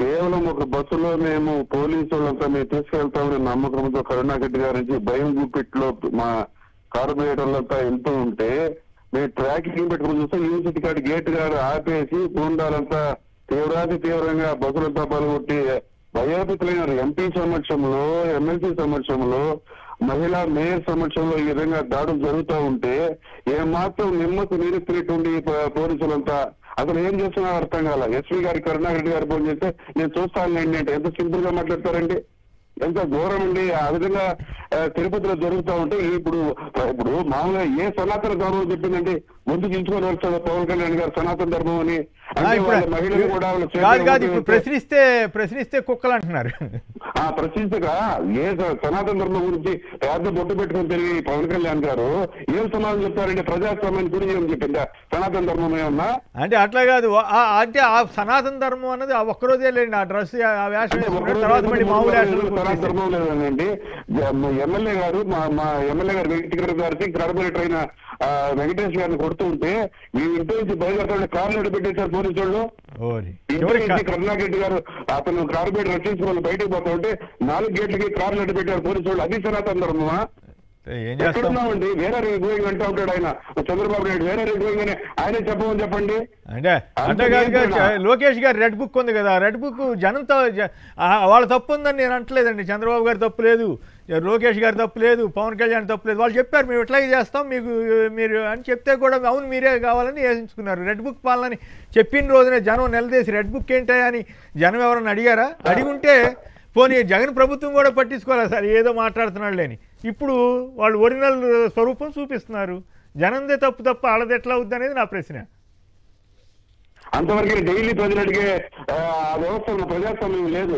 Speaker 6: కేవలం ఒక బస్సులో మేము పోలీసు వాళ్ళంతా మేము తీసుకెళ్తామని నమ్మకంతో కరుణాకర్ గారి నుంచి భయం చూపెట్లో మా కార్పొరేటర్లంతా వెళ్తూ ఉంటే మేము ట్రాకింగ్ పెట్టుకుని చూస్తే యూనివర్సిటీ కాడి గేట్ గారు ఆపేసి బృందాలంతా తీవ్రంగా బస్సులంతా పాల్గొట్టి భయోపితులైన ఎంపీ సమక్షంలో, ఎమ్మెల్సీ సమక్షంలో, మహిళా మేయర్ సమక్షంలో ఈ విధంగా దాడులు జరుగుతూ ఉంటే ఏమాత్రం నిమ్మకు నీరెత్తినటువంటి పోలీసులంతా అసలు ఏం చేస్తున్నారో అర్థం కాల. ఎస్పీ గారి కరుణాకర్ గారు ఫోన్ చేస్తే నేను చూస్తానులేండి అంటే ఎంత సింపుల్ గా మాట్లాడతారండి, ఎంత ఘోరం అండి. ఆ విధంగా తిరుపతిలో జరుగుతూ ఉంటే ఇప్పుడు మామూలుగా ఏ సనాతన ధర్మం చెప్పిందండి, ముందు దించుకొని వచ్చాడు పవన్ కళ్యాణ్ గారు సనాతన ధర్మం అని. మహిళలు కూడా
Speaker 1: ప్రశ్నిస్తే కుక్కలు అంటున్నారు.
Speaker 6: ప్రశ్నించగా ఏ సనాతన ధర్మం గురించి పెద్ద బొట్టు పెట్టుకుని తిరిగి పవన్ కళ్యాణ్ గారు ఏం సమాధానం చెప్తారండి? ప్రజాస్వామ్యాన్ని గురించి ఏం చెప్పిందా? సనాతన ధర్మం ఏమన్నా అంటే
Speaker 1: అట్లా కాదు. అంటే ఆ సనాతన ధర్మం అన్నది ఒక్కరోజే లేండి, ఆ డ్రెస్ ఆ వేషం
Speaker 6: సనాతన ధర్మం లేదండి. ఎమ్మెల్యే గారు మా ఎమ్మెల్యే గారు వెంకటగిరి గారికి కార్పొరేటర్ అయిన వెంకటేష్ గారిని కొడుతూ ఉంటే మీ ఇంటి నుంచి బయలుదేరడానికి కార్లు అడ్డుపెట్టేశారు పోలీసు వాళ్ళు. కరుణాకర్ రెడ్డి గారు అతను కార్పొరేటర్ రక్షించుకోవాలి బయటకు పోతా ఉంటే 4 గేట్లకి కార్లు అడ్డుపెట్టారు పోలీసు వాళ్ళు. అది సనాతన ధర్మమా? ఎక్కడున్నామండి? వేరే గోయింగ్ అంటూ ఉంటాడు ఆయన చంద్రబాబు నాయుడు. వేరే గోయింగ్ అని ఆయనే చెప్పమని చెప్పండి.
Speaker 1: అంటే లోకేష్ గారు రెడ్ బుక్ ఉంది కదా, రెడ్ బుక్ జనంతో వాళ్ళ తప్పు ఉందని నేను అంటలేదండి. చంద్రబాబు గారు తప్పు లేదు, లోకేష్ గారు తప్పు లేదు, పవన్ కళ్యాణ్ తప్పు లేదు. వాళ్ళు చెప్పారు మేము ఇట్లాగే చేస్తాం మీరు అని చెప్తే కూడా అవును మీరే కావాలని వేయించుకున్నారు. రెడ్ బుక్ పాలనని చెప్పిన రోజునే జనం నిలదీసి రెడ్ బుక్ ఏంటా అని జనం ఎవరన్నా అడిగారా? అడిగుంటే పోనీ జగన్ ప్రభుత్వం కూడా పట్టించుకోవాలి సార్, ఏదో మాట్లాడుతున్నాడు లేని. ఇప్పుడు వాళ్ళు ఒరిజినల్ స్వరూపం చూపిస్తున్నారు. జనందే తప్పు తప్ప వాళ్ళది ఎట్లా అవుద్ది అనేది నా ప్రశ్న.
Speaker 6: అంతవరకు డైలీ ప్రజలు అడిగే వ్యవస్థ ప్రజాస్వామ్యం లేదు.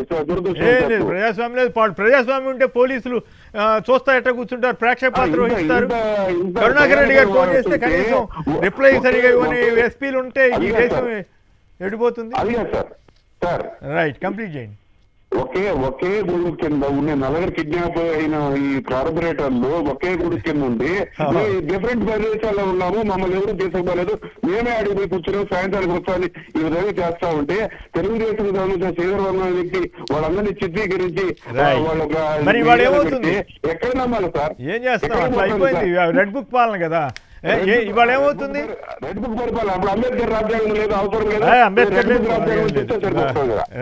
Speaker 1: లేదు, ప్రజాస్వామ్యం లేదు. ప్రజాస్వామ్యం ఉంటే పోలీసులు చూస్తా ఎట్లా కూర్చుంటారు, ప్రేక్షక పాత్ర వహిస్తారు. కరుణాకర్ రెడ్డి గారు ఫోన్ చేస్తే కనీసం రిప్లై సరిగా ఇవ్వని ఎస్పీలు ఉంటే ఈ దేశం ఎడిపోతుంది. రైట్, కంప్లీట్ చేయండి.
Speaker 6: ఒకే గుడి కింద ఉండే నలుగురు కిడ్నాప్ అయిన ఈ కార్పొరేటర్లు ఒకే గుడి కింద ఉండి డిఫరెంట్ ప్రదేశాల్లో ఉన్నాము, మమ్మల్ని ఎవరు తీసుకోలేదు, మేమే అడిగి కూర్చున్నాం, సాయంత్రానికి వస్తామని ఈ విధంగా చేస్తా ఉంటే తెలుగుదేశం సంబంధించిన శ్రీధరవర్మ వ్యక్తి వాళ్ళందరినీ చిత్రీకరించి ఎక్కడ నమ్మాలి సార్?
Speaker 1: ఏం చేస్తాం, అట్లా అయిపోయింది. రెడ్ బుక్ పాలన కదా. ఇవాళ ఏమవుతుంది,
Speaker 6: రెడ్ బుక్ పరిపాలన. అప్పుడు అంబేద్కర్ రాజ్యాంగం లేదు, అవసరం లేదు,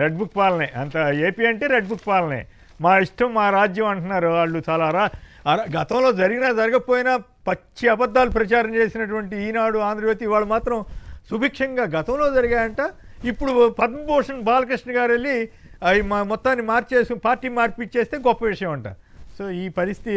Speaker 1: రెడ్ బుక్ పాలనే అంత. ఏపీ అంటే రెడ్ బుక్ పాలనే, మా ఇష్టం మా రాజ్యం అంటున్నారు వాళ్ళు. చాలా గతంలో జరిగినా జరగకపోయినా పచ్చి అబద్ధాలు ప్రచారం చేసినటువంటి ఈనాడు, ఆంధ్రజ్యోతి వాళ్ళు మాత్రం సుభిక్షంగా గతంలో జరిగాయంట. ఇప్పుడు పద్మభూషణ్ బాలకృష్ణ గారు వెళ్ళి అవి మొత్తాన్ని మార్చేసి పార్టీ మార్పిచ్చేస్తే గొప్ప విషయం అంట. సో ఈ పరిస్థితి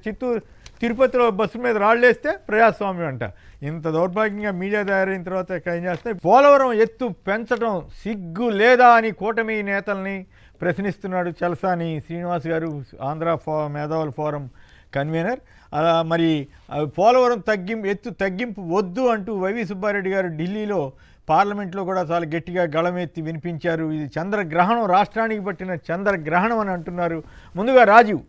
Speaker 1: చిత్తూరు తిరుపతిలో బస్సు మీద రాళ్ళేస్తే ప్రజాస్వామ్యం అంట. ఇంత దౌర్భాగ్యంగా మీడియా తయారైన తర్వాత ఏం చేస్తే పోలవరం ఎత్తు పెంచడం సిగ్గు లేదా అని కూటమి నేతల్ని ప్రశ్నిస్తున్నాడు చలసాని శ్రీనివాస్ గారు, ఆంధ్ర మేధావుల ఫోరం కన్వీనర్. అలా మరి పోలవరం ఎత్తు తగ్గింపు వద్దు అంటూ వైవి సుబ్బారెడ్డి గారు ఢిల్లీలో పార్లమెంట్లో కూడా చాలా గట్టిగా గళమెత్తి వినిపించారు. ఇది చంద్రగ్రహణం, రాష్ట్రానికి పట్టిన చంద్రగ్రహణం అని అంటున్నారు. ముందుగా రాజీవ్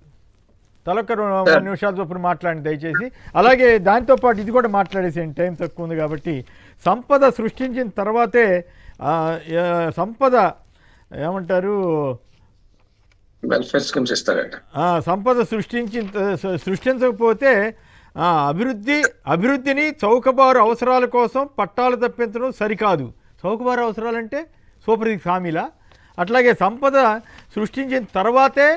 Speaker 1: తలొక్క 2 నిమిషాల చొప్పున మాట్లాడండి దయచేసి. అలాగే దాంతోపాటు ఇది కూడా మాట్లాడేసేయండి, టైం తక్కువ ఉంది కాబట్టి. సంపద సృష్టించిన తర్వాతే సంపద ఏమంటారు, సంపద సృష్టించకపోతే అభివృద్ధిని చౌకబారు అవసరాల కోసం పట్టాలు తప్పించడం సరికాదు. చౌకబారు అవసరాలంటే సూపర్ సిక్స్ హామీలా? అట్లాగే సంపద సృష్టించిన తర్వాతే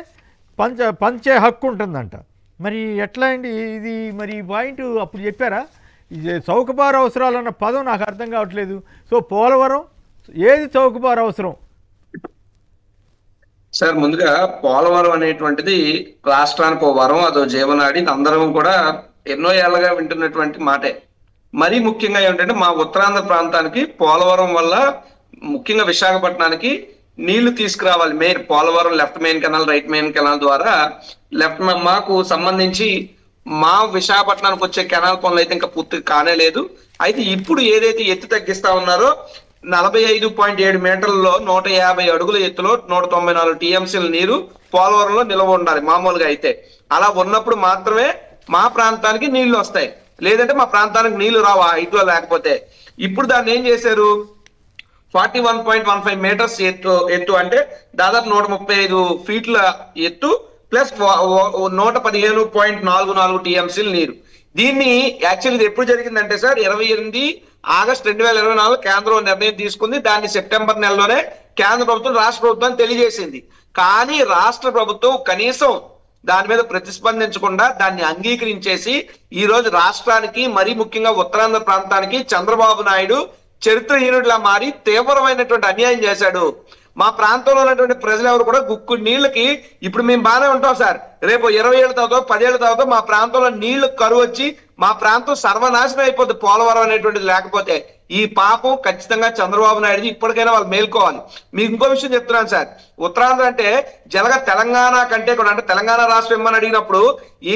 Speaker 1: పంచే హక్కు ఉంటుందంట. మరి ఎట్లా అండి ఇది? మరి పాయింట్ అప్పుడు చెప్పారా? ఇది చౌకబారు అవసరాలు అన్న పదం నాకు అర్థం కావట్లేదు. సో పోలవరం ఏది చౌకబారు అవసరం?
Speaker 7: సార్, ముందుగా పోలవరం అనేటువంటిది రాష్ట్రానికి ఓ వరం, అదో జీవనాడి. అందరం కూడా ఎన్నో ఏళ్ళగా వింటున్నటువంటి మాటే. మరీ ముఖ్యంగా ఏమిటంటే మా ఉత్తరాంధ్ర ప్రాంతానికి పోలవరం వల్ల, ముఖ్యంగా విశాఖపట్నానికి నీళ్లు తీసుకురావాలి. Main Polavaram left main canal, right main canal ద్వారా మాకు సంబంధించి మా విశాఖపట్నానికి వచ్చే కెనాల్ పనులు అయితే ఇంకా పూర్తి కానే లేదు. అయితే ఇప్పుడు ఏదైతే ఎత్తు తగ్గిస్తా ఉన్నారో 45.7 మీటర్లలో 150 అడుగుల ఎత్తులో 194 టీఎంసీల నీరు పోలవరంలో నిల్వ ఉండాలి మామూలుగా. అయితే అలా ఉన్నప్పుడు మాత్రమే మా ప్రాంతానికి నీళ్లు వస్తాయి, లేదంటే మా ప్రాంతానికి నీళ్లు రావు ఆ హైట్లో లేకపోతే. ఇప్పుడు దాన్ని ఏం చేశారు, 41.15 మీటర్స్ ఎత్తు అంటే దాదాపు 135 ఫీట్ల ఎత్తు ప్లస్ 115.44 టీఎంసీల నీరు. దీన్ని యాక్చువల్లీ ఇది ఎప్పుడు జరిగిందంటే సార్ 28 ఆగస్టు 2024 కేంద్రం నిర్ణయం తీసుకుంది. దాన్ని సెప్టెంబర్ నెలలోనే కేంద్ర ప్రభుత్వం రాష్ట్ర ప్రభుత్వాన్ని తెలియజేసింది. కానీ రాష్ట్ర ప్రభుత్వం కనీసం దాని మీద ప్రతిస్పందించకుండా దాన్ని అంగీకరించేసి ఈ రోజు రాష్ట్రానికి, మరీ ముఖ్యంగా ఉత్తరాంధ్ర ప్రాంతానికి చంద్రబాబు నాయుడు చరిత్రహీనుడిలా మారి తీవ్రమైనటువంటి అన్యాయం చేశాడు. మా ప్రాంతంలో ఉన్నటువంటి ప్రజలు ఎవరు కూడా గుక్కు నీళ్ళకి, ఇప్పుడు మేము బాగానే ఉంటాం సార్, రేపు 20 ఏళ్ళ తర్వాత 10 ఏళ్ళ తర్వాత మా ప్రాంతంలో నీళ్లు కరువు వచ్చి మా ప్రాంతం సర్వనాశనం అయిపోద్ది పోలవరం అనేటువంటిది లేకపోతే. ఈ పాపం ఖచ్చితంగా చంద్రబాబు నాయుడు ఇప్పటికైనా వాళ్ళు మేల్కోవాలి. మీకు ఇంకో విషయం చెప్తున్నాను సార్, ఉత్తరాంధ్ర అంటే జలగా తెలంగాణ కంటే కూడా, అంటే తెలంగాణ రాష్ట్రం ఇమ్మని అడిగినప్పుడు ఈ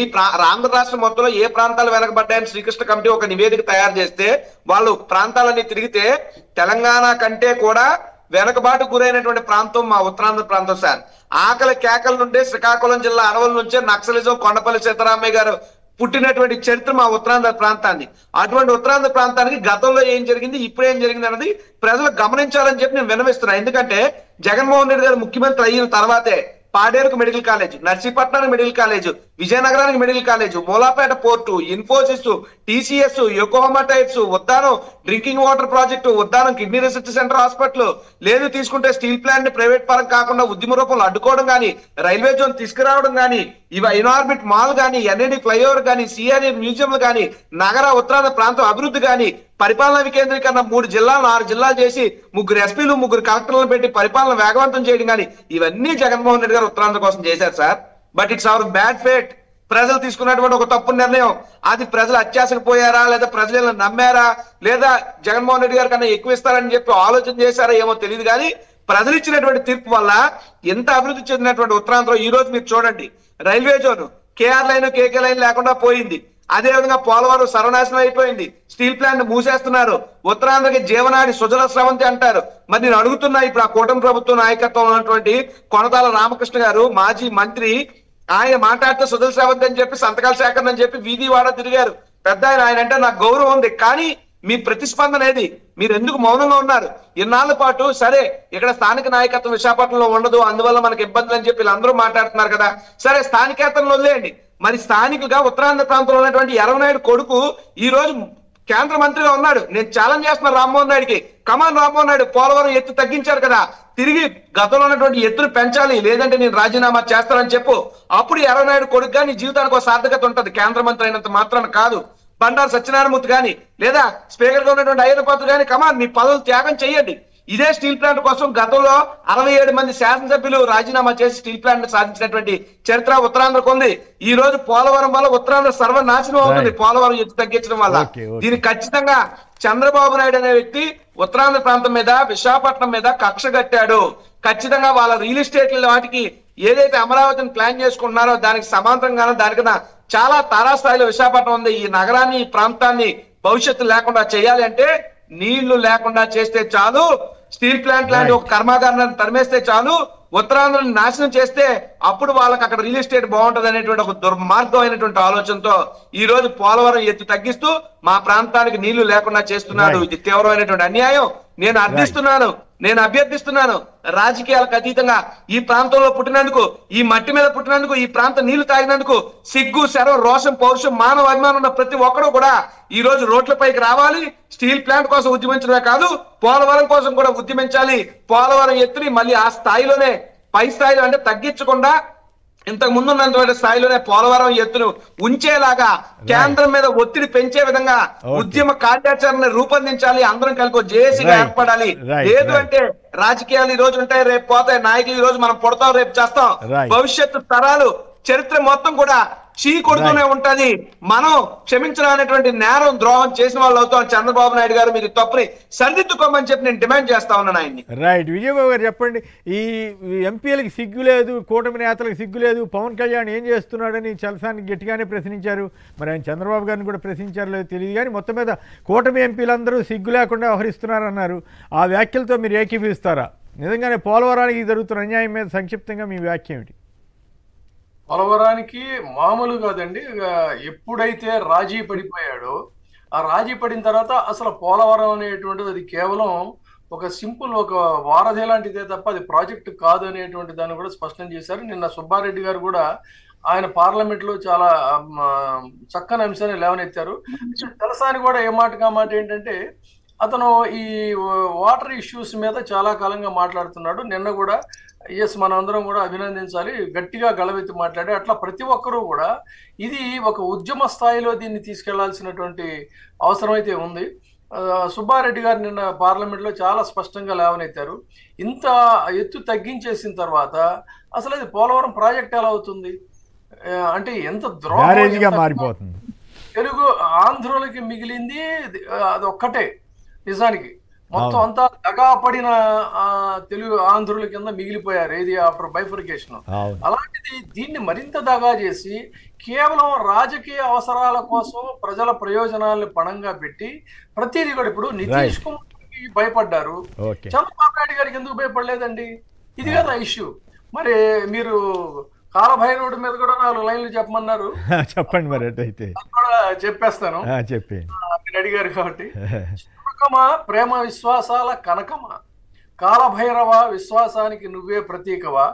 Speaker 7: ఆంధ్ర రాష్ట్రం మొత్తంలో ఏ ప్రాంతాలు వెనకబడ్డాయని శ్రీకృష్ణ కమిటీ ఒక నివేదిక తయారు చేస్తే వాళ్ళు ప్రాంతాలన్నీ తిరిగితే తెలంగాణ కంటే కూడా వెనకబాటు గురైనటువంటి ప్రాంతం మా ఉత్తరాంధ్ర ప్రాంతం సార్. ఆకలి కేకల నుండే శ్రీకాకుళం జిల్లా అడవుల నుంచే నక్సలిజం, కొండపల్లి సీతారామయ్య గారు పుట్టినటువంటి చరిత్ర మా ఉత్తరాంధ్ర ప్రాంతాన్ని. అటువంటి ఉత్తరాంధ్ర ప్రాంతానికి గతంలో ఏం జరిగింది, ఇప్పుడు ఏం జరిగింది అన్నది ప్రజలు గమనించాలని చెప్పి నేను విన్నవిస్తున్నా. ఎందుకంటే జగన్మోహన్ రెడ్డి గారు ముఖ్యమంత్రి అయిన తర్వాతే పాడేరుకు మెడికల్ కాలేజ్, నర్సీపట్నానికి మెడికల్ కాలేజ్, విజయనగరానికి medical college, Mulapeta port, Infosys, TCS, Yokohama tyres, Uddanam drinking water project, Uddanam kidney research centre hospital, లేదు తీసుకుంటే స్టీల్ ప్లాంట్ ని ప్రైవేట్ పరం కాకుండా ఉద్యమ రూపంలో అడ్డుకోవడం కానీ, రైల్వే జోన్ తీసుకురావడం కానీ, ఇవి ఇన్ఆర్బిట్ మాల్ కానీ, ఎన్ఐడి ఫ్లైఓవర్ కానీ, సిఆర్ఏ మ్యూజియంలు కానీ, నగర ఉత్తరాంధ్ర ప్రాంతం అభివృద్ధి కానీ, పరిపాలన వికేంద్రీకరణ 3 జిల్లాలు 6 జిల్లాలు చేసి 3 ఎస్పీలు 3 కలెక్టర్లను పెట్టి పరిపాలన వేగవంతం చేయడం కానీ, ఇవన్నీ జగన్మోహన్ రెడ్డి గారు ఉత్తరాంధ్ర కోసం చేశారు sir. But it's our bad fate. ప్రజలు తీసుకున్నటువంటి ఒక తప్పు నిర్ణయం. అది ప్రజలు అత్యాశకు పోయారా, లేదా ప్రజలు నమ్మారా, లేదా జగన్మోహన్ రెడ్డి గారి కన్నా ఎక్కువ ఇస్తారని చెప్పి ఆలోచన చేశారా ఏమో తెలియదు. కానీ ప్రజలు ఇచ్చినటువంటి తీర్పు వల్ల ఎంత అభివృద్ధి చెందినటువంటి ఉత్తరాంధ్ర ఈ రోజు మీరు చూడండి. Railway zone KR line, KK line లేకుండా పోయింది. అదే విధంగా పోలవరం సర్వనాశనం అయిపోయింది. Steel plant మూసేస్తున్నారు. ఉత్తరాంధ్రకి జీవనాడి సుజల స్రవంతి అంటారు. మరి నేను అడుగుతున్నా, ఇప్పుడు ఆ కూటమి ప్రభుత్వం నాయకత్వంలో ఉన్నటువంటి కొనతాల రామకృష్ణ గారు మాజీ మంత్రి, ఆయన మాట్లాడితే సుజల స్రవంతి అని చెప్పి సంతకాల సేకరణ అని చెప్పి వీధి వాడ తిరిగారు. పెద్ద ఆయన అంటే నాకు గౌరవం ఉంది. కానీ మీ ప్రతిస్పందన ఏది? మీరు ఎందుకు మౌనంగా ఉన్నారు? ఇన్నాళ్ల పాటు సరే ఇక్కడ స్థానిక నాయకత్వం విశాఖపట్నంలో ఉండదు, అందువల్ల మనకు ఇబ్బందులు అని చెప్పి వీళ్ళందరూ మాట్లాడుతున్నారు కదా. సరే స్థానికేతలను వదిలేయండి. మరి స్థానికులుగా ఉత్తరాంధ్ర ప్రాంతంలో ఉన్నటువంటి ఎర్రనాయుడు కొడుకు ఈ రోజు కేంద్ర మంత్రిగా ఉన్నాడు. నేను ఛాలెంజ్ చేస్తున్నా రామ్మోహన్ నాయుడికి, కమాన్ రామ్మోహన్ నాయుడు, పోలవరం ఎత్తు తగ్గించారు కదా, తిరిగి గతంలో ఉన్నటువంటి ఎత్తును పెంచాలి, లేదంటే నేను రాజీనామా చేస్తానని చెప్పు. అప్పుడు ఎర్రనాయుడు కొడుకుగా నీ జీవితానికి ఒక సార్థకత ఉంటుంది. కేంద్ర మంత్రి అయినంత మాత్రాన కాదు. బండారు సత్యనారాయణమూర్తి కానీ, లేదా స్పీకర్ గా ఉన్నటువంటి అయ్యన్న పాత్రుడు కానీ, కమాన్ మీ పదవులు త్యాగం చెయ్యండి. ఇదే స్టీల్ ప్లాంట్ కోసం గతంలో 67 మంది శాసనసభ్యులు రాజీనామా చేసి స్టీల్ ప్లాంట్ సాధించినటువంటి చరిత్ర ఉత్తరాంధ్రకు ఉంది. ఈ రోజు పోలవరం వల్ల ఉత్తరాంధ్ర సర్వనాశనం అవుతుంది, పోలవరం ఎత్తు తగ్గించడం వల్ల. దీనికి ఖచ్చితంగా చంద్రబాబు నాయుడు అనే వ్యక్తి ఉత్తరాంధ్ర ప్రాంతం మీద, విశాఖపట్నం మీద కక్ష కట్టాడు. ఖచ్చితంగా వాళ్ళ రియల్ ఎస్టేట్ వాటికి ఏదైతే అమరావతిని ప్లాన్ చేసుకుంటున్నారో దానికి సమాంతరంగానో దానికన్నా చాలా తారాస్థాయిలో విశాఖపట్నం ఉంది. ఈ నగరాన్ని, ఈ ప్రాంతాన్ని భవిష్యత్తు లేకుండా చేయాలి అంటే నీళ్లు లేకుండా చేస్తే చాలు, స్టీల్ ప్లాంట్ లాంటి ఒక కర్మాగారాన్ని తరిమేస్తే చాలు, ఉత్తరాంధ్రని నాశనం చేస్తే అప్పుడు వాళ్ళకి అక్కడ రియల్ ఎస్టేట్ బాగుంటది అనేటువంటి ఒక దుర్మార్గమైనటువంటి ఆలోచనతో ఈ రోజు పోలవరం ఎత్తు తగ్గిస్తూ మా ప్రాంతానికి నీళ్లు లేకుండా చేస్తున్నాడు. ఇది తీవ్రమైనటువంటి అన్యాయం. నేను అభ్యర్థిస్తున్నాను రాజకీయాలకు అతీతంగా ఈ ప్రాంతంలో పుట్టినందుకు, ఈ మట్టి మీద పుట్టినందుకు, ఈ ప్రాంత నీళ్లు తాగినందుకు సిగ్గు, శరం, రోషం, పౌరుషం, మానవ అభిమానం ఉన్న ప్రతి ఒక్కరూ కూడా ఈ రోజు రోడ్లపైకి రావాలి. స్టీల్ ప్లాంట్ కోసం ఉద్యమించడమే కాదు, పోలవరం కోసం కూడా ఉద్యమించాలి. పోలవరం ఎత్తుని మళ్ళీ ఆ స్థాయిలోనే, పై స్థాయిలో అంటే తగ్గించకుండా ఇంతకు ముందు ఉన్నటువంటి స్థాయిలోనే పోలవరం ఎత్తును ఉంచేలాగా కేంద్రం మీద ఒత్తిడి పెంచే విధంగా ఉద్యమ కార్యాచరణ రూపొందించాలి. అందరం కలిపి జేఏసీగా ఏర్పడాలి. లేదు అంటే రాజకీయాలు ఈ రోజు ఉంటాయి, రేపు పోతాయి. నాయకులు ఈ రోజు మనం పుడతాం, రేపు చేస్తాం. భవిష్యత్తు తరాలు చరిత్ర మొత్తం కూడా చీ కొడుతూనే ఉంటది. మనం క్షమించడానికి నేరం, ద్రోహం చేసిన వాళ్ళు అవుతాం. చంద్రబాబు నాయుడు గారు మీరు తప్పుని సరిదిద్దుకోమని చెప్పి నేను డిమాండ్ చేస్తా ఉన్నాను ఆయన్ని.
Speaker 1: రైట్. విజయబాబు గారు చెప్పండి, ఈ ఎంపీలకు సిగ్గు లేదు, కూటమి నేతలకు సిగ్గు లేదు, పవన్ కళ్యాణ్ ఏం చేస్తున్నాడని చలసానికి గట్టిగానే ప్రశ్నించారు. మరి ఆయన చంద్రబాబు గారిని కూడా ప్రశ్నించారు లేదు తెలియదు. కానీ మొత్తం మీద కూటమి ఎంపీలందరూ సిగ్గు లేకుండా వ్యవహరిస్తున్నారన్నారు. ఆ వ్యాఖ్యలతో మీరు ఏకీభవిస్తారా? నిజంగానే పోలవరానికి జరుగుతున్న అన్యాయం మీద సంక్షిప్తంగా మీ వ్యాఖ్య ఏమిటి?
Speaker 4: పోలవరానికి మామూలు కాదండి. ఎప్పుడైతే రాజీ పడిపోయాడో, ఆ రాజీ పడిన తర్వాత అసలు పోలవరం అనేటువంటిది అది కేవలం ఒక సింపుల్ ఒక వారధి లాంటిదే తప్ప అది ప్రాజెక్టు కాదు అనేటువంటి దాన్ని కూడా స్పష్టం చేశారు. నిన్న సుబ్బారెడ్డి గారు కూడా ఆయన పార్లమెంట్ లో చాలా చక్కని అంశాన్ని లేవనెత్తారు. తలసాని కూడా ఏ మాటగా మాట ఏంటంటే, అతను ఈ వాటర్ ఇష్యూస్ మీద చాలా కాలంగా మాట్లాడుతున్నాడు. నిన్న కూడా మనం అందరం కూడా అభినందించాలి, గట్టిగా గళవెత్తి మాట్లాడి, అట్లా ప్రతి ఒక్కరూ కూడా ఇది ఒక ఉద్యమ స్థాయిలో దీన్ని తీసుకెళ్లాల్సినటువంటి అవసరం అయితే ఉంది. సుబ్బారెడ్డి గారు నిన్న పార్లమెంట్ లో చాలా స్పష్టంగా లేవనెత్తారు. ఇంత ఎత్తు తగ్గించేసిన తర్వాత అసలు అది పోలవరం ప్రాజెక్ట్ ఎలా అవుతుంది అంటే ఎంత ద్రోహంగా
Speaker 1: మారిపోతుంది.
Speaker 4: తెలుగు ఆంధ్రులకి మిగిలింది అది ఒక్కటే. నిజానికి మొత్తం అంతా దగా పడిన తెలుగు ఆంధ్రుల కింద మిగిలిపోయారు ఏది ఆఫ్టర్ బైఫర్కేషన్. అలాంటిది దీన్ని మరింత దగా చేసి కేవలం రాజకీయ అవసరాల కోసం ప్రజల ప్రయోజనాలను పణంగా పెట్టి ప్రతిదీ కూడా, ఇప్పుడు నితీష్ కుమార్కి భయపడ్డారు, చంద్రబాబు నాయుడు గారికి ఎందుకు భయపడలేదండి? ఇది కదా ఇష్యూ. మరి మీరు కాలభైరవుడి మీద కూడా 4 లైన్లు చెప్పమన్నారు,
Speaker 1: చెప్పండి. మరి అయితే
Speaker 4: చెప్పేస్తాను, మీరు అడిగారు కాబట్టి. ప్రేమ విశ్వాసాల కనకమా, కాలభైరవ విశ్వాసానికి నువ్వే ప్రతీకవా,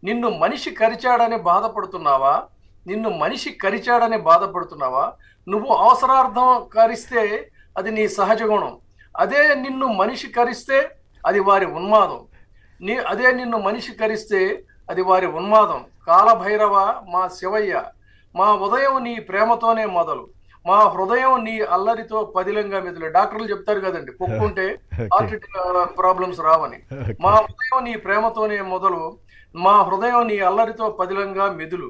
Speaker 4: నిన్ను మనిషి కరిచాడని బాధపడుతున్నావా, నువ్వు అవసరార్థం కరిస్తే అది నీ సహజ గుణం, అదే నిన్ను మనిషి కరిస్తే అది వారి ఉన్మాదం, కాలభైరవ మా శివయ్య, మా ఉదయం నీ ప్రేమతోనే మొదలు, మా హృదయం నీ అల్లరితో పదిలంగా మెదులు. డాక్టర్లు చెప్తారు కదండి, పొక్కుంటే హార్ట్ ప్రాబ్లమ్స్ రావని. మా ఉదయం నీ ప్రేమతోనే మొదలు, మా హృదయం నీ అల్లరితో పదిలంగా మెదులు,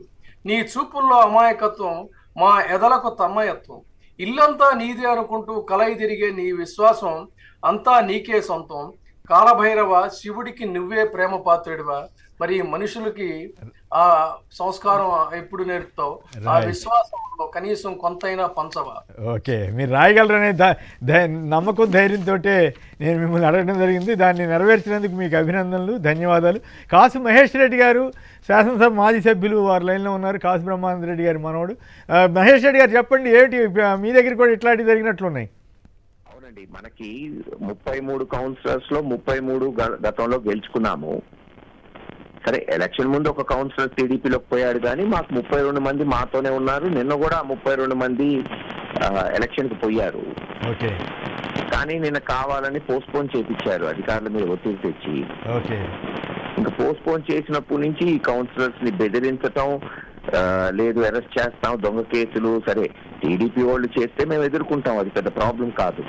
Speaker 4: నీ చూపుల్లో అమాయకత్వం, మా ఎదలకు తమ్మయత్వం. ఇల్లంతా నీదే అనుకుంటూ కలయి తిరిగే నీ విశ్వాసం, అంతా నీకే సొంతం. కాలభైరవ శివుడికి నువ్వే ప్రేమ పాత్రుడివా. మరి మనుషులకి ఆ సంస్కారం ఎప్పుడు నేర్పుతావు? ఆ విశ్వాసంలో కనీసం కొంతైనా పంచవా?
Speaker 1: ఓకే, మీరు రాయగలరనే నమ్మకం, ధైర్యంతో నేను మిమ్మల్ని అడగడం జరిగింది. దాన్ని నెరవేర్చినందుకు మీకు అభినందనలు, ధన్యవాదాలు. కాసు మహేష్ రెడ్డి గారు శాసనసభ మాజీ సభ్యులు, వారి లైన్లో ఉన్నారు. కాసు బ్రహ్మానంద రెడ్డి గారి మనవడు. మహేష్ రెడ్డి గారు చెప్పండి, ఏమిటి మీ దగ్గర కూడా ఇట్లాంటివి జరిగినట్లున్నాయి?
Speaker 10: అవునండి, మనకి 33 కౌన్సిలర్స్ లో 33 గతంలో గెలుచుకున్నాము. సరే, ఎలక్షన్ ముందు ఒక కౌన్సిలర్ టీడీపీలోకి పోయాడు, కానీ మాకు 32 మంది మాతోనే ఉన్నారు. నిన్న కూడా 32 మంది ఎలక్షన్ కి పోయారు. కానీ నిన్న కావాలని పోస్ట్పోన్ చేయించారు అధికారుల మీద ఒత్తిడి తెచ్చి. ఇంకా పోస్ట్పోన్ చేసినప్పటి నుంచి ఈ కౌన్సిలర్స్ ని బెదిరించటం, లేదు అరెస్ట్ చేస్తాం, దొంగ కేసులు. సరే, టీడీపీ వాళ్ళు చేస్తే మేము ఎదుర్కొంటాం, అది పెద్ద ప్రాబ్లం కాదు.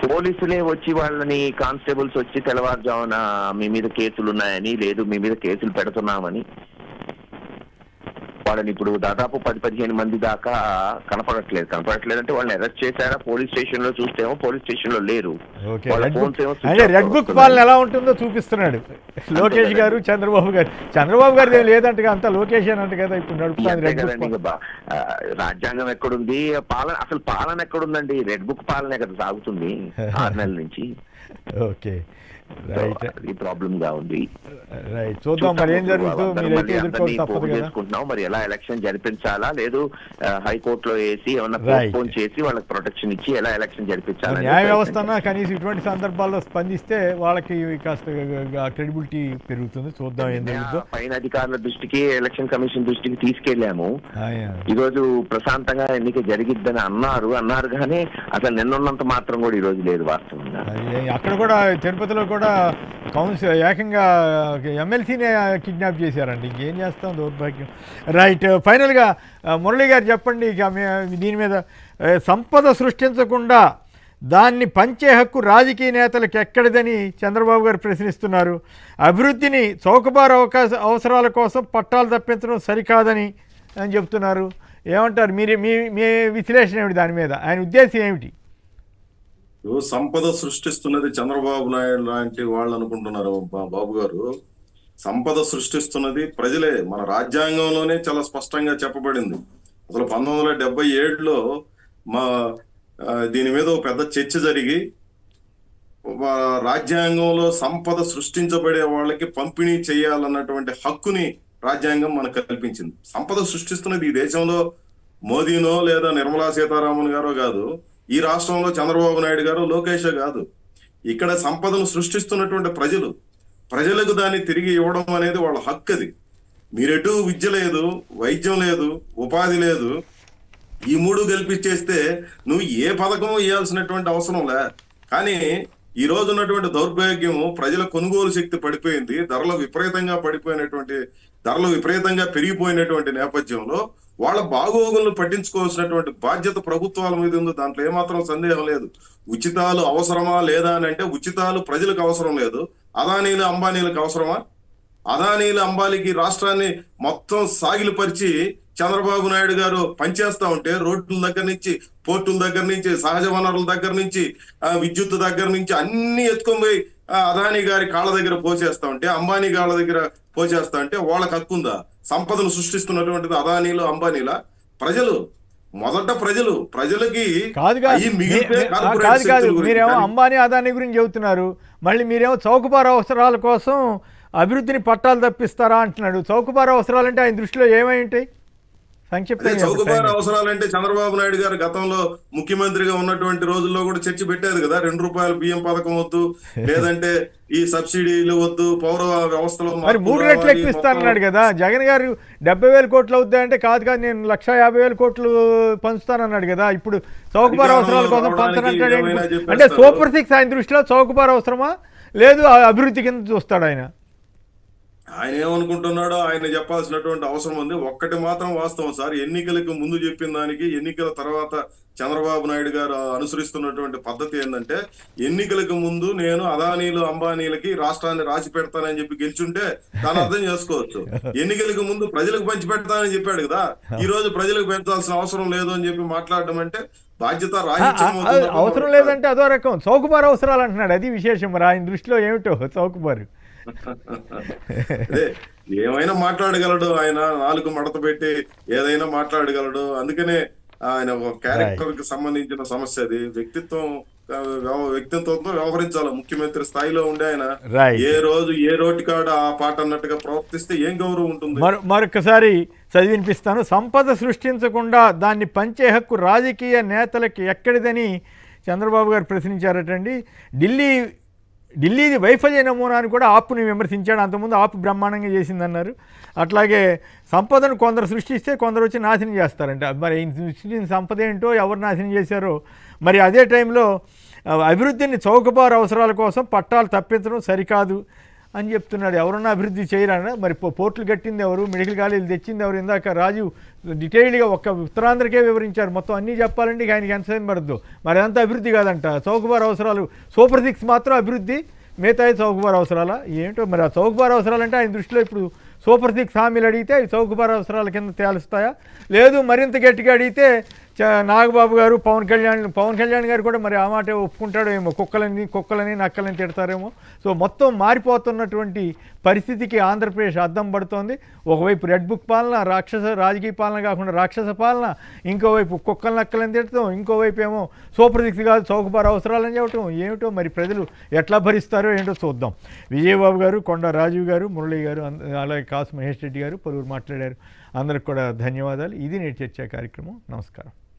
Speaker 10: పోలీసులే వచ్చి వాళ్ళని, కానిస్టేబుల్స్ వచ్చి తెల్లవారుజామున మీ మీద కేసులు ఉన్నాయని, లేదు మీ మీద కేసులు పెడుతున్నామని వాళ్ళని ఇప్పుడు దాదాపు 10-15 మంది దాకా కనపడట్లేదు అంటే వాళ్ళని అరెస్ట్ చేశారా? పోలీస్ స్టేషన్ లో చూస్తేమో పోలీస్ స్టేషన్ లో లేరు.
Speaker 1: రెడ్ బుక్ పాలన ఎలా ఉంటుందో చూపిస్తున్నాడు లోకేష్ గారు, చంద్రబాబు గారు. చంద్రబాబు గారు లేదంట, అంతా లోకేష్ అని అంట కదా ఇప్పుడు నడుపుతుంది.
Speaker 10: రాజ్యాంగం ఎక్కడుంది? అసలు పాలన ఎక్కడుందండి? రెడ్ బుక్ పాలనే కదా సాగుతుంది 6 నెలల నుంచి.
Speaker 1: ఓకే,
Speaker 10: ఈ ప్రాబ్లం గా ఉంది.
Speaker 1: చూద్దాం మరి ఏం జరుగుతుందో.
Speaker 10: చేసుకుంటున్నాం మరి, ఎలా ఎలక్షన్ జరిపించాలా, లేదు హైకోర్టులో వేసి ఏమన్నా పోస్ట్పోన్ చేసి వాళ్ళకి ప్రొటెక్షన్ ఇచ్చి ఎలా ఎలక్షన్ జరిపించాలా?
Speaker 1: న్యాయ వ్యవస్థ కనీసం ఇటువంటి సందర్భాల్లో స్పందిస్తే వాళ్ళకి కాస్త క్రెడిబిలిటీ పెరుగుతుంది. చూద్దాం ఏం జరుగుతుందో.
Speaker 10: పైన అధికారుల దృష్టికి, ఎలక్షన్ కమిషన్ దృష్టికి తీసుకెళ్లాము. ఈ రోజు ప్రశాంతంగా ఎన్నిక జరిగిద్దని అన్నారు కానీ అసలు నిన్నున్నంత మాత్రం కూడా ఈ రోజు లేదు వాస్తవంగా.
Speaker 1: అక్కడ కూడా తిరుపతిలో కూడా ఏకంగా ఎమ్మెల్సీనే కిడ్నాప్ చేశారండి. ఇంకేం చేస్తాం, దౌర్భాగ్యం. రైట్, ఫైనల్గా మురళి గారు చెప్పండి, ఇక దీని మీద సంపద సృష్టించకుండా దాన్ని పంచే హక్కు రాజకీయ నేతలకు ఎక్కడిదని చంద్రబాబు గారు ప్రశ్నిస్తున్నారు. అభివృద్ధిని చౌకబారు అవసరాల కోసం పట్టాలు తప్పించడం సరికాదని అని చెప్తున్నారు. ఏమంటారు మీ విశ్లేషణ ఏమిటి దాని మీద? ఆయన ఉద్దేశం ఏమిటి?
Speaker 2: సంపద సృష్టిస్తున్నది చంద్రబాబు నాయుడు లాంటి వాళ్ళు అనుకుంటున్నారు బాబు గారు. సంపద సృష్టిస్తున్నది ప్రజలే. మన రాజ్యాంగంలోనే చాలా స్పష్టంగా చెప్పబడింది. అసలు 1977లో దీని మీద ఒక పెద్ద చర్చ జరిగి రాజ్యాంగంలో సంపద సృష్టించబడే వాళ్ళకి పంపిణీ చేయాలన్నటువంటి హక్కుని రాజ్యాంగం మనకు కల్పించింది. సంపద సృష్టిస్తున్నది ఈ దేశంలో మోదీనో లేదా నిర్మలా సీతారామన్ గారో కాదు, ఈ రాష్ట్రంలో చంద్రబాబు నాయుడు గారు, లోకేష్ కాదు. ఇక్కడ సంపదను సృష్టిస్తున్నటువంటి ప్రజలకు దాన్ని తిరిగి ఇవ్వడం అనేది వాళ్ళ హక్కు. అది మీరెటు విద్య లేదు, వైద్యం లేదు, ఉపాధి లేదు, ఈ 3 కల్పించేస్తే నువ్వు ఏ పథకము ఇవ్వాల్సినటువంటి అవసరం లే. కానీ ఈ రోజు ఉన్నటువంటి దౌర్భాగ్యము, ప్రజల కొనుగోలు శక్తి పడిపోయింది, ధరలు విపరీతంగా పెరిగిపోయినటువంటి నేపథ్యంలో వాళ్ళ బాగోగులను పట్టించుకోవాల్సినటువంటి బాధ్యత ప్రభుత్వాల మీద ఉంది. దాంట్లో ఏమాత్రం సందేహం లేదు. ఉచితాలు అవసరమా లేదా అని అంటే, ఉచితాలు ప్రజలకు అవసరం లేదు. అదానీలు అంబానీలకు అవసరమా? అదానీలు అంబానీకి రాష్ట్రాన్ని మొత్తం సాగిలపరిచి చంద్రబాబు నాయుడు గారు పనిచేస్తా ఉంటే, రోడ్ల దగ్గర నుంచి, పోర్టుల దగ్గర నుంచి, సహజ వనరుల దగ్గర నుంచి, విద్యుత్ దగ్గర నుంచి అన్ని ఎత్తుకొని పోయి అదానీ గారి కాళ్ళ దగ్గర పోసేస్తా ఉంటే, అంబానీ కాళ్ళ దగ్గర పోసేస్తా ఉంటే వాళ్ళకి హక్కుందా? సంపదను సృష్టిస్తున్నటువంటిది అదానీలు అంబానీల? మొదట ప్రజలకి
Speaker 1: మీరేమో అంబానీ అదానీ గురించి చెబుతున్నారు, మళ్ళీ మీరేమో చౌకబారు అవసరాల కోసం అభివృద్ధిని పట్టాలు తప్పిస్తారా అంటున్నాడు. చౌకబారు అవసరాలంటే ఆయన దృష్టిలో ఏమై ఉంటాయి?
Speaker 2: చౌకబారు అవసరాలంటే చంద్రబాబు నాయుడు గారు గతంలో ముఖ్యమంత్రిగా ఉన్నటువంటి రోజుల్లో కూడా చర్చ పెట్టేది కదా. ₹2 బియ్యం పథకం వద్దు, లేదంటే ఈ సబ్సిడీలు వద్దు, పౌర వ్యవస్థలో
Speaker 1: 3 రెట్లు ఎక్కువిస్తానన్నాడు కదా. జగన్ గారు 70,000 కోట్లు అవుతాయంటే కాదు, నేను 150,000 కోట్లు పంచుతానన్నాడు కదా. ఇప్పుడు చౌకబారు అవసరాల కోసం పంచనంటాడు. అంటే సూపర్ 6 ఆయన దృష్టిలో చౌకబారు అవసరమా, లేదు అభివృద్ధి కింద చూస్తాడు ఆయన?
Speaker 2: ఆయన ఏమనుకుంటున్నాడో ఆయన చెప్పాల్సినటువంటి అవసరం ఉంది. ఒక్కటి మాత్రం వాస్తవం సార్, ఎన్నికలకు ముందు చెప్పిన దానికి ఎన్నికల తర్వాత చంద్రబాబు నాయుడు గారు అనుసరిస్తున్నటువంటి పద్ధతి ఏంటంటే, ఎన్నికలకు ముందు నేను అదానీలు అంబానీలకి రాష్ట్రాన్ని రాసి పెడతానని చెప్పి గెలిచుంటే దాన్ని అర్థం చేసుకోవచ్చు. ఎన్నికలకు ముందు ప్రజలకు పంచి పెడతానని చెప్పాడు కదా, ఈ రోజు ప్రజలకు పెంచాల్సిన అవసరం లేదు అని చెప్పి మాట్లాడడం అంటే బాధ్యత రాహిత్యం.
Speaker 1: అవసరం లేదంటే అదో రకం చౌకబారు అవసరాలు అంటున్నాడు, అది విశేషం. మరి ఆయన దృష్టిలో ఏమిటో చౌకబారు.
Speaker 2: ఏమైనా మాట్లాడగలడు ఆయన, నాలుగు మడత పెట్టి ఏదైనా మాట్లాడగలడు. అందుకనే ఆయన క్యారెక్టర్ కి సంబంధించిన సమస్య అది. వ్యక్తిత్వంతో వ్యవహరించాలి. ముఖ్యమంత్రి స్థాయిలో ఉండే ఆయన ఏ రోజు ఏ రోటికాడ ఆ పాట అన్నట్టుగా ప్రవర్తిస్తే ఏం గౌరవం ఉంటుంది?
Speaker 1: మరొకసారి చదివినిపిస్తాను. సంపద సృష్టించకుండా దాన్ని పంచే హక్కు రాజకీయ నేతలకి ఎక్కడిదని చంద్రబాబు గారు ప్రశ్నించారటండి. ఢిల్లీది వైఫల్య నమూనాన్ని కూడా ఆపుని విమర్శించాడు. అంతకుముందు ఆపు బ్రహ్మాండంగా చేసిందన్నారు. అట్లాగే సంపదను కొందరు సృష్టిస్తే కొందరు వచ్చి నాశనం చేస్తారంట. మరి సృష్టించిన సంపద ఏంటో ఎవరు నాశనం చేశారో. మరి అదే టైంలో అభివృద్ధిని చౌకబారు అవసరాల కోసం పట్టాలు తప్పించడం సరికాదు అని చెప్తున్నాడు. ఎవరన్నా అభివృద్ధి చేయరన్నా? మరి పోర్టులు కట్టింది ఎవరు, మెడికల్ కాలేజీలు తెచ్చింది ఎవరు? ఇందాక రాజు డీటెయిల్డ్గా ఒక్క ఉత్తరాంధ్రకే వివరించారు. మొత్తం అన్నీ చెప్పాలంటే ఆయనకి ఎంత సమయం పడద్దు. మరి అంత అభివృద్ధి కాదంట. చౌకబారు అవసరాలు సూపర్ 6 మాత్రం అభివృద్ధి, మిగతాయి చౌకబారు అవసరాలా ఏమిటో. మరి ఆ చౌకబారు అవసరాలంటే ఆయన దృష్టిలో ఇప్పుడు సూపర్ 6 హామీలు అడిగితే అవి చౌకబారు అవసరాల కింద తేలుస్తాయా? లేదు మరింత గట్టిగా అడిగితే నాగబాబు గారు పవన్ కళ్యాణ్ గారు కూడా మరి ఆ మాట ఒప్పుకుంటాడో ఏమో, కుక్కలని నక్కలని తిడతారేమో. సో మొత్తం మారిపోతున్నటువంటి పరిస్థితికి ఆంధ్రప్రదేశ్ అద్దం పడుతోంది. ఒకవైపు రెడ్ బుక్ పాలన, రాజకీయ పాలన కాకుండా రాక్షస పాలన, ఇంకోవైపు కుక్కలు నక్కలని తిడతాం, ఇంకోవైపు ఏమో సూపర్ 6 కాదు చౌకబారు అవసరాలని చెప్పటం. ఏమిటో మరి ప్రజలు ఎట్లా భరిస్తారో ఏంటో చూద్దాం. విజయబాబు గారు, కొండా రాజీవ్ గారు, మురళి గారు, అలాగే కాసు మహేష్ రెడ్డి గారు పలువురు మాట్లాడారు. అందరికి కూడా ధన్యవాదాలు. ఇది నేటి చర్చా కార్యక్రమం. నమస్కారం.